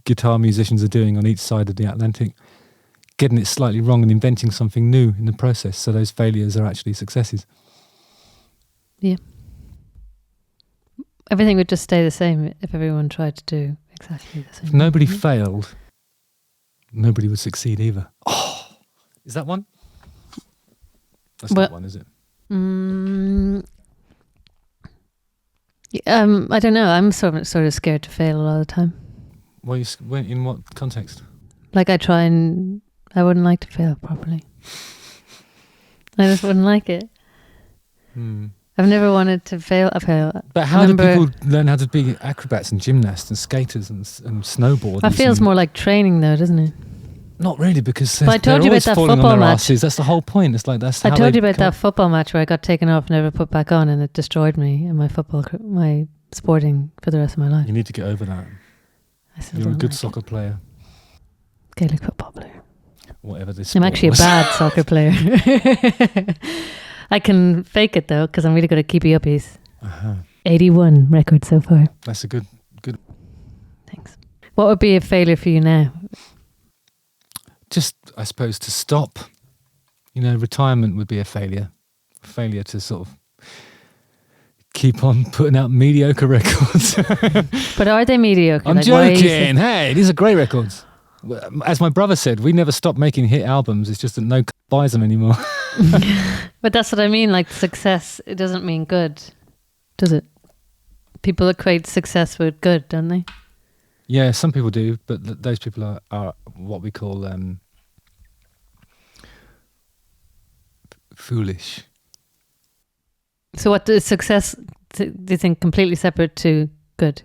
[SPEAKER 1] guitar musicians are doing on each side of the Atlantic, getting it slightly wrong and inventing something new in the process. So those failures are actually successes.
[SPEAKER 2] Yeah. Everything would just stay the same if everyone tried to do exactly the same.
[SPEAKER 1] If nobody failed, nobody would succeed either. Oh, is that one? That's not one, is it?
[SPEAKER 2] I don't know. I'm sort of scared to fail a lot of the time.
[SPEAKER 1] Well, in what context?
[SPEAKER 2] Like I wouldn't like to fail properly. I just wouldn't like it. I've never wanted to fail.
[SPEAKER 1] But how do people learn how to be acrobats and gymnasts and skaters and snowboarders?
[SPEAKER 2] It feels more like training, though, doesn't it?
[SPEAKER 1] Not really, because
[SPEAKER 2] I told you about that football match.
[SPEAKER 1] That's the whole point. It's like that's.
[SPEAKER 2] I told you about that football match where I got taken off, never put back on, and it destroyed me and my sporting for the rest of my life.
[SPEAKER 1] You need to get over that. You're a good soccer player.
[SPEAKER 2] Gaelic football player.
[SPEAKER 1] Whatever this.
[SPEAKER 2] I'm actually a bad soccer player. I can fake it though, because I'm really good at keepy uppies. 81 record so far.
[SPEAKER 1] That's a good.
[SPEAKER 2] Thanks. What would be a failure for you now?
[SPEAKER 1] Just, I suppose, to stop. You know, retirement would be a failure. Failure to sort of keep on putting out mediocre records.
[SPEAKER 2] But are they mediocre?
[SPEAKER 1] I'm joking. Hey, these are great records. As my brother said, we never stop making hit albums. It's just that no buys them anymore.
[SPEAKER 2] But that's what I mean. Like success, it doesn't mean good, does it? People equate success with good, don't they?
[SPEAKER 1] Yeah, some people do, but those people are what we call foolish.
[SPEAKER 2] So what does success, do you think, completely separate to good?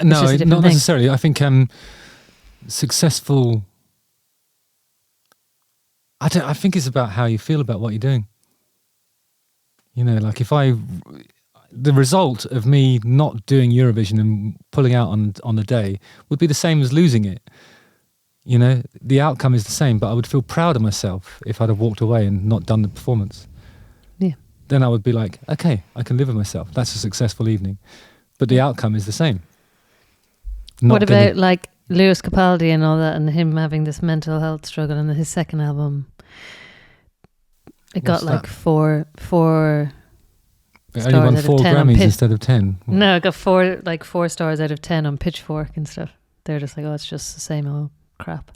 [SPEAKER 1] No, not necessarily. I think successful... I think it's about how you feel about what you're doing. You know, like the result of me not doing Eurovision and pulling out on the day would be the same as losing it. You know, the outcome is the same, but I would feel proud of myself if I'd have walked away and not done the performance.
[SPEAKER 2] Yeah.
[SPEAKER 1] Then I would be like, okay, I can live with myself. That's a successful evening. But the outcome is the same.
[SPEAKER 2] What about like Lewis Capaldi and all that, and him having this mental health struggle, and his second album, it got like four
[SPEAKER 1] it only won 4 Grammys instead of 10.
[SPEAKER 2] No, it got 4 stars out of 10 on Pitchfork and stuff. They're just like, oh, it's just the same old crap.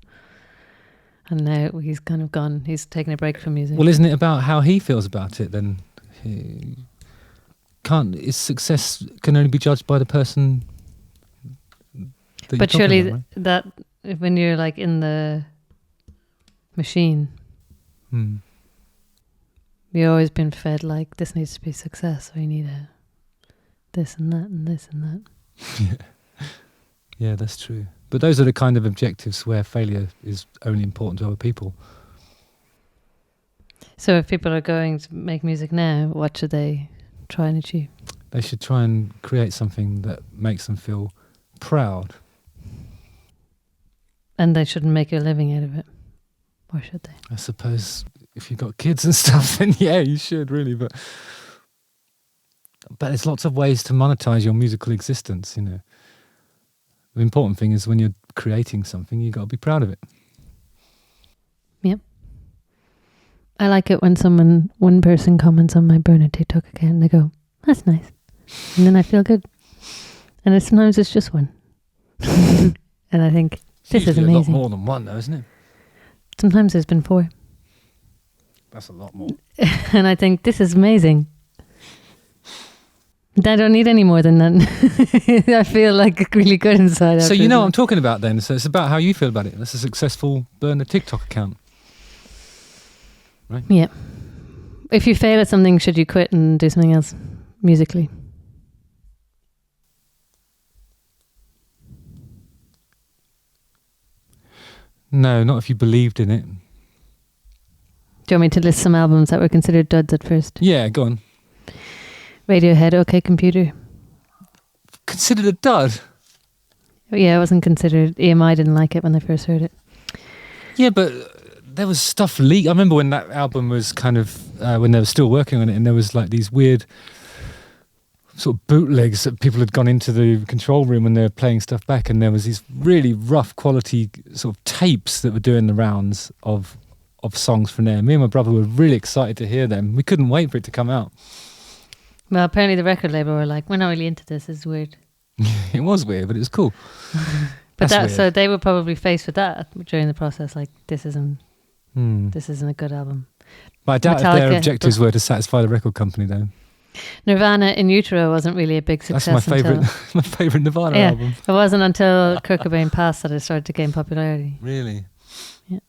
[SPEAKER 2] And now he's kind of gone. He's taking a break from music.
[SPEAKER 1] Well, isn't it about how he feels about it then? His success can only be judged by the person. But
[SPEAKER 2] surely
[SPEAKER 1] about, right?
[SPEAKER 2] that when you're like in the machine, you've always been fed like this needs to be success, so you need this and that and this and that.
[SPEAKER 1] Yeah, that's true. But those are the kind of objectives where failure is only important to other people.
[SPEAKER 2] So if people are going to make music now, what should they try and achieve?
[SPEAKER 1] They should try and create something that makes them feel proud.
[SPEAKER 2] And they shouldn't make a living out of it. Or should they?
[SPEAKER 1] I suppose if you've got kids and stuff, then yeah, you should really. But there's lots of ways to monetize your musical existence, you know. The important thing is when you're creating something, you've got to be proud of it.
[SPEAKER 2] Yep. I like it when one person comments on my burner TikTok account and they go, that's nice. And then I feel good. And sometimes it's just one. And I think, this is amazing.
[SPEAKER 1] A lot more than one though, isn't it?
[SPEAKER 2] Sometimes there's been 4.
[SPEAKER 1] That's a lot more.
[SPEAKER 2] And I think this is amazing. I don't need any more than that. I feel like really good inside.
[SPEAKER 1] So you know what I'm talking about then. So it's about how you feel about it. That's a successful burner TikTok account. Right?
[SPEAKER 2] Yeah. If you fail at something, should you quit and do something else musically?
[SPEAKER 1] No, not if you believed in it.
[SPEAKER 2] Do you want me to list some albums that were considered duds at first?
[SPEAKER 1] Yeah, go on.
[SPEAKER 2] Radiohead, OK Computer.
[SPEAKER 1] Considered a dud?
[SPEAKER 2] Yeah, it wasn't considered. EMI didn't like it when they first heard it.
[SPEAKER 1] Yeah, but there was stuff leaked. I remember when that album was kind of, when they were still working on it, and there was like these weird sort of bootlegs that people had gone into the control room when they were playing stuff back, and there was these really rough quality sort of tapes that were doing the rounds of songs from there. Me and my brother were really excited to hear them. We couldn't wait for it to come out.
[SPEAKER 2] Well, apparently the record label were like, we're not really into this. It's weird.
[SPEAKER 1] It was weird, but it was cool.
[SPEAKER 2] But so they were probably faced with that during the process. Like, this isn't a good album.
[SPEAKER 1] But I doubt if their objectives were to satisfy the record company, though.
[SPEAKER 2] Nirvana In Utero wasn't really a big success.
[SPEAKER 1] That's my favorite. My favorite Nirvana album.
[SPEAKER 2] It wasn't until Kurt Cobain passed that it started to gain popularity.
[SPEAKER 1] Really?
[SPEAKER 2] Yeah.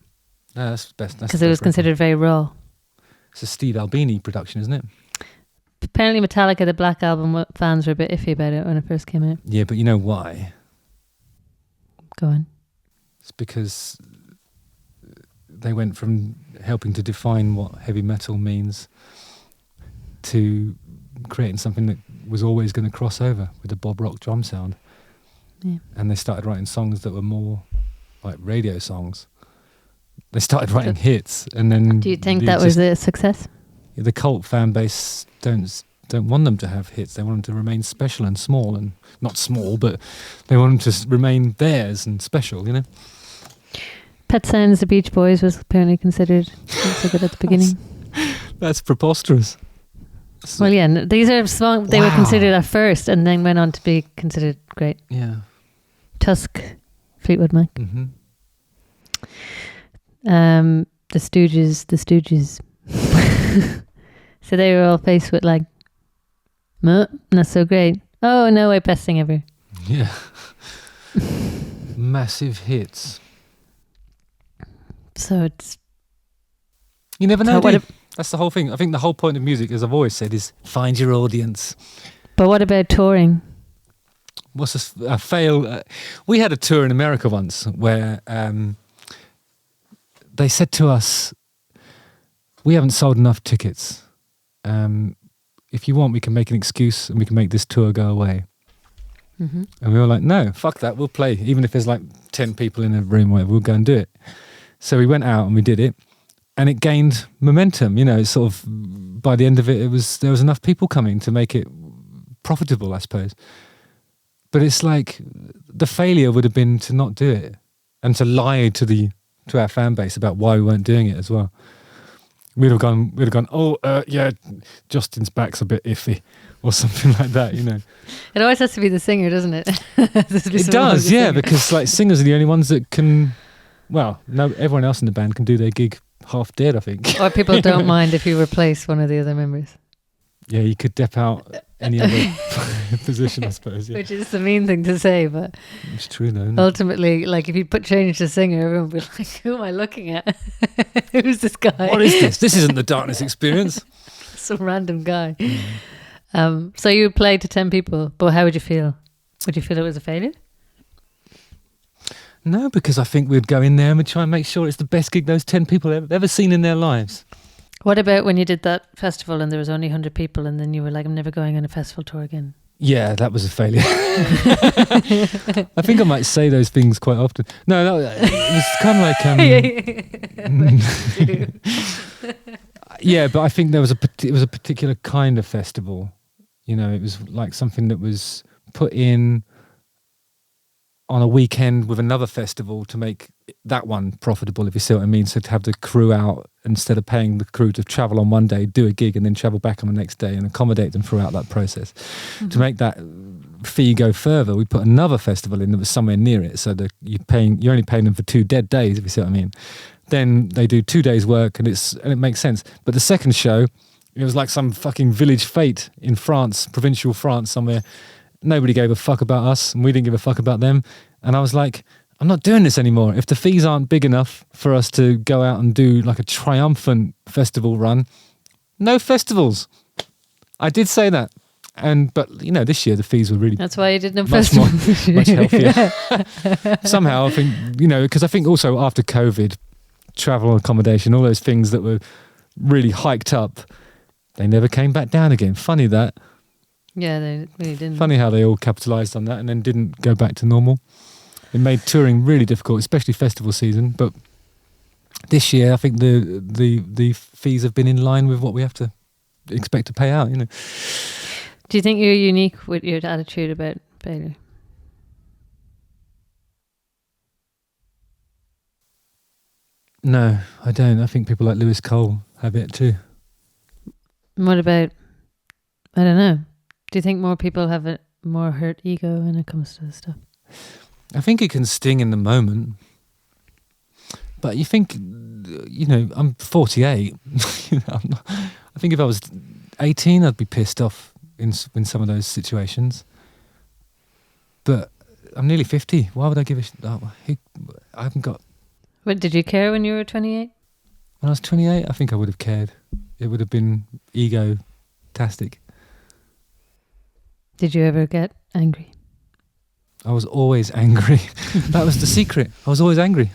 [SPEAKER 1] No, that's best.
[SPEAKER 2] Because it was considered very raw.
[SPEAKER 1] It's a Steve Albini production, isn't it?
[SPEAKER 2] Apparently Metallica, the Black Album, fans were a bit iffy about it when it first came out.
[SPEAKER 1] Yeah, but you know why?
[SPEAKER 2] Go on.
[SPEAKER 1] It's because they went from helping to define what heavy metal means to creating something that was always going to cross over with the Bob Rock drum sound.
[SPEAKER 2] Yeah.
[SPEAKER 1] And they started writing songs that were more like radio songs. They started writing hits, and then...
[SPEAKER 2] Do you think that was a success?
[SPEAKER 1] The cult fan base don't want them to have hits. They want them to remain special and small, and not small, but they want them to remain theirs and special, you know?
[SPEAKER 2] Pet Sounds, the Beach Boys was apparently considered so good at the beginning.
[SPEAKER 1] That's preposterous.
[SPEAKER 2] Well, yeah, these are songs they were considered at first and then went on to be considered great.
[SPEAKER 1] Yeah.
[SPEAKER 2] Tusk, Fleetwood Mac.
[SPEAKER 1] Mm-hmm.
[SPEAKER 2] The Stooges. So they were all faced with like, not so great. Oh, no way, best thing ever.
[SPEAKER 1] Yeah. Massive hits.
[SPEAKER 2] So it's...
[SPEAKER 1] You never know, do you? That's the whole thing. I think the whole point of music, as I've always said, is find your audience.
[SPEAKER 2] But what about touring?
[SPEAKER 1] What's a fail? We had a tour in America once where they said to us, we haven't sold enough tickets. If you want, we can make an excuse and we can make this tour go away. Mm-hmm. And we were like, no, fuck that. We'll play. Even if there's like 10 people in a room, whatever, we'll go and do it. So we went out and we did it. And it gained momentum, you know, sort of by the end of it, there was enough people coming to make it profitable, I suppose. But it's like the failure would have been to not do it and to lie to our fan base about why we weren't doing it as well. We'd have gone, yeah, Justin's back's a bit iffy or something like that, you know.
[SPEAKER 2] It always has to be the singer, doesn't it?
[SPEAKER 1] It does, yeah, because like singers are the only ones that can, well, no, everyone else in the band can do their gig half dead, I think.
[SPEAKER 2] Or people don't mind if you replace one of the other members.
[SPEAKER 1] Yeah, you could dep out any other position, I suppose. Yeah.
[SPEAKER 2] Which is the mean thing to say, but
[SPEAKER 1] it's true though.
[SPEAKER 2] Ultimately, like if you change the singer, everyone would be like, "Who am I looking at? Who's this guy?
[SPEAKER 1] What is this? This isn't the Darkness Experience."
[SPEAKER 2] Some random guy. So you played to 10 people, but how would you feel? Would you feel it was a failure?
[SPEAKER 1] No, because I think we'd go in there and we'd try and make sure it's the best gig those 10 people have ever seen in their lives.
[SPEAKER 2] What about when you did that festival and there was only 100 people and then you were like, I'm never going on a festival tour again?
[SPEAKER 1] Yeah, that was a failure. I think I might say those things quite often. No, it was kind of like... yeah, but I think it was a particular kind of festival. You know, it was like something that was put in on a weekend with another festival to make that one profitable, if you see what I mean. So to have the crew out, instead of paying the crew to travel on one day, do a gig and then travel back on the next day and accommodate them throughout that process. Mm-hmm. To make that fee go further, we put another festival in that was somewhere near it, so that you're only paying them for 2 dead days, if you see what I mean. then they do 2 days work and it makes sense. But the second show, it was like some fucking village fete in France, provincial France somewhere. Nobody gave a fuck about us and we didn't give a fuck about them. And I was like, I'm not doing this anymore. If the fees aren't big enough for us to go out and do like a triumphant festival run, no festivals. I did say that. But this year the fees were really...
[SPEAKER 2] That's why you didn't have
[SPEAKER 1] much
[SPEAKER 2] festivals.
[SPEAKER 1] much healthier. Somehow I think, because I think also after COVID, travel, accommodation, all those things that were really hiked up, they never came back down again. Funny that.
[SPEAKER 2] Yeah, they really didn't.
[SPEAKER 1] Funny how they all capitalised on that and then didn't go back to normal. It made touring really difficult, especially festival season. But this year, I think the fees have been in line with what we have to expect to pay out.
[SPEAKER 2] Do you think you're unique with your attitude about failure?
[SPEAKER 1] No, I don't. I think people like Lewis Cole have it too.
[SPEAKER 2] What about, I don't know, do you think more people have a more hurt ego when it comes to this stuff?
[SPEAKER 1] I think it can sting in the moment. But you think, I'm 48. I think if I was 18, I'd be pissed off in some of those situations. But I'm nearly 50. Why would I give a shit? I haven't got...
[SPEAKER 2] What, did you care when you were 28?
[SPEAKER 1] When I was 28, I think I would have cared. It would have been ego-tastic.
[SPEAKER 2] Did you ever get angry?
[SPEAKER 1] I was always angry. That was the secret. I was always angry.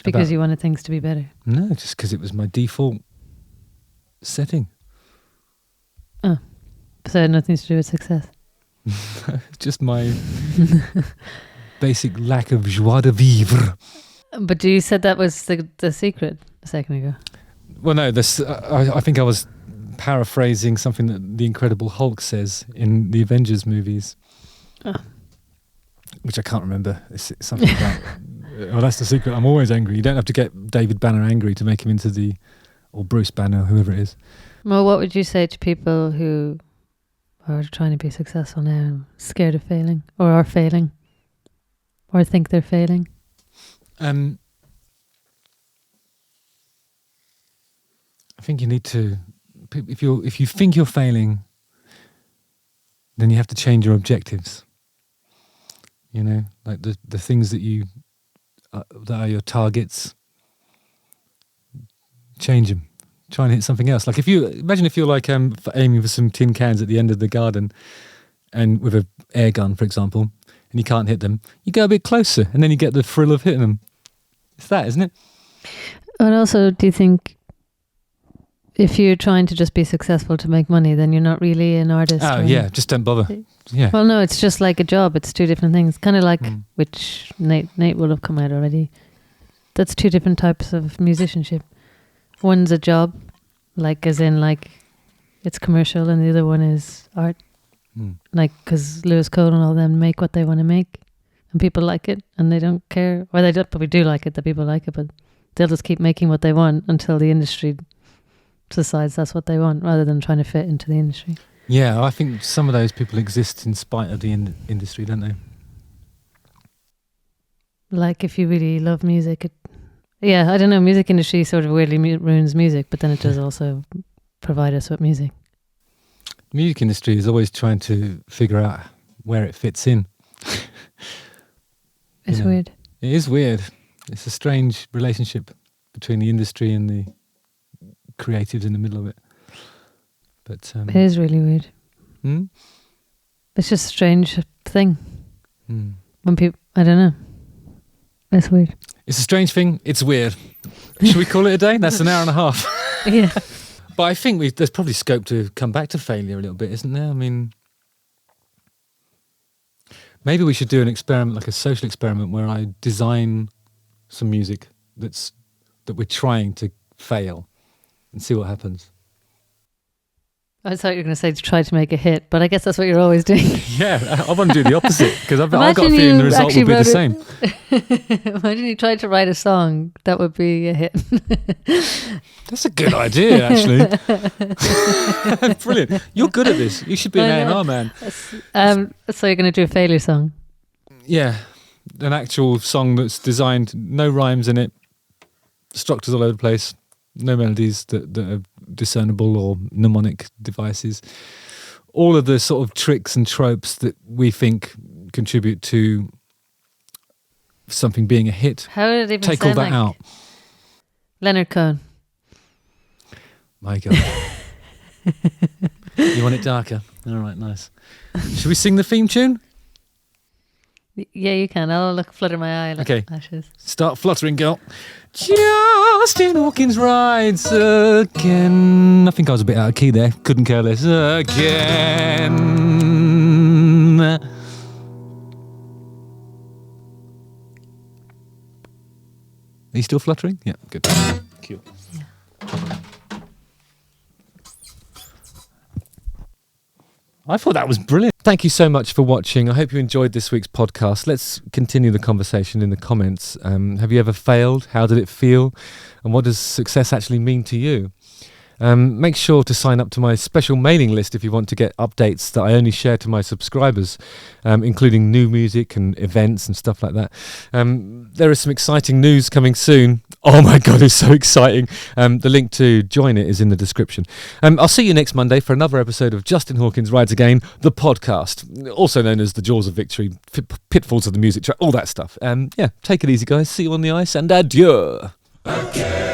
[SPEAKER 2] Because you wanted things to be better?
[SPEAKER 1] No, just because it was my default setting.
[SPEAKER 2] Oh, so it had nothing to do with success?
[SPEAKER 1] Just my basic lack of joie de vivre.
[SPEAKER 2] But you said that was the secret a second ago.
[SPEAKER 1] Well, no, I think I was paraphrasing something that the Incredible Hulk says in the Avengers movies.
[SPEAKER 2] Oh.
[SPEAKER 1] Which I can't remember. It's something about, well, that's the secret. I'm always angry. You don't have to get David Banner angry to make him into or Bruce Banner, whoever it is.
[SPEAKER 2] Well, what would you say to people who are trying to be successful now, scared of failing, or are failing, or think they're failing?
[SPEAKER 1] I think you need to, if you think you're failing, then you have to change your objectives. Like the things that that are your targets, change them. Try and hit something else. Like imagine if you're like aiming for some tin cans at the end of the garden, and with an air gun, for example, and you can't hit them, you go a bit closer, and then you get the thrill of hitting them. It's that, isn't it?
[SPEAKER 2] And also, do you think if you're trying to just be successful to make money, then you're not really an artist?
[SPEAKER 1] Oh yeah, just don't bother. Yeah.
[SPEAKER 2] Well, no, it's just like a job. It's two different things. Kind of like which Nate will have come out already. That's two different types of musicianship. One's a job, like as in like it's commercial, and the other one is art. Like because Lewis Cole and all them make what they want to make, and people like it, and they don't care. Well, they don't, probably do like it, that people like it, but they'll just keep making what they want until the industry decides that's what they want, rather than trying to fit into the industry.
[SPEAKER 1] Yeah, I think some of those people exist in spite of the industry, don't they?
[SPEAKER 2] Like if you really love music, I don't know, music industry sort of weirdly ruins music, but then it does also provide us with music.
[SPEAKER 1] The music industry is always trying to figure out where it fits in.
[SPEAKER 2] It's weird.
[SPEAKER 1] It is weird. It's a strange relationship between the industry and the creatives in the middle of it. But
[SPEAKER 2] it is really weird. It's just a strange thing. When people, I don't know. It's weird.
[SPEAKER 1] It's a strange thing. It's weird. Should we call it a day? That's an hour and a half.
[SPEAKER 2] Yeah.
[SPEAKER 1] But I think there's probably scope to come back to failure a little bit, isn't there? I mean, maybe we should do an experiment, like a social experiment, where I design some music that we're trying to fail and see what happens.
[SPEAKER 2] I thought you were going to say to try to make a hit, but I guess that's what you're always doing.
[SPEAKER 1] Yeah, I want to do the opposite, because I've got a feeling the result will be the same.
[SPEAKER 2] Imagine you tried to write a song that would be a hit.
[SPEAKER 1] That's a good idea, actually. Brilliant. You're good at this. You should be an A&R man.
[SPEAKER 2] So you're going to do a failure song?
[SPEAKER 1] Yeah. an actual song that's designed, no rhymes in it, structures all over the place, no melodies that are discernible or mnemonic devices. All of the sort of tricks and tropes that we think contribute to something being a hit.
[SPEAKER 2] How did it even
[SPEAKER 1] Take all
[SPEAKER 2] sound
[SPEAKER 1] that
[SPEAKER 2] like?
[SPEAKER 1] out.
[SPEAKER 2] Leonard Cohen.
[SPEAKER 1] My God. You want it darker? All right, nice. Should we sing the theme tune?
[SPEAKER 2] Yeah, you can. I'll flutter my eye.
[SPEAKER 1] Okay.
[SPEAKER 2] Lashes.
[SPEAKER 1] Start fluttering, girl. Justin Hawkins rides again. I think I was a bit out of key there. Couldn't care less. Again. Are you still fluttering? Yeah, good. Cool.
[SPEAKER 2] Yeah.
[SPEAKER 1] I thought that was brilliant. Thank you so much for watching. I hope you enjoyed this week's podcast. Let's continue the conversation in the comments. Have you ever failed? How did it feel? And what does success actually mean to you? Make sure to sign up to my special mailing list if you want to get updates that I only share to my subscribers, including new music and events and stuff like that. There is some exciting news coming soon. Oh my God, it's so exciting. The link to join it is in the description. I'll see you next Monday for another episode of Justin Hawkins Rides Again, the podcast, also known as the Jaws of Victory, pitfalls of the music track, all that stuff. Yeah, take it easy, guys. See you on the ice and adieu. Okay.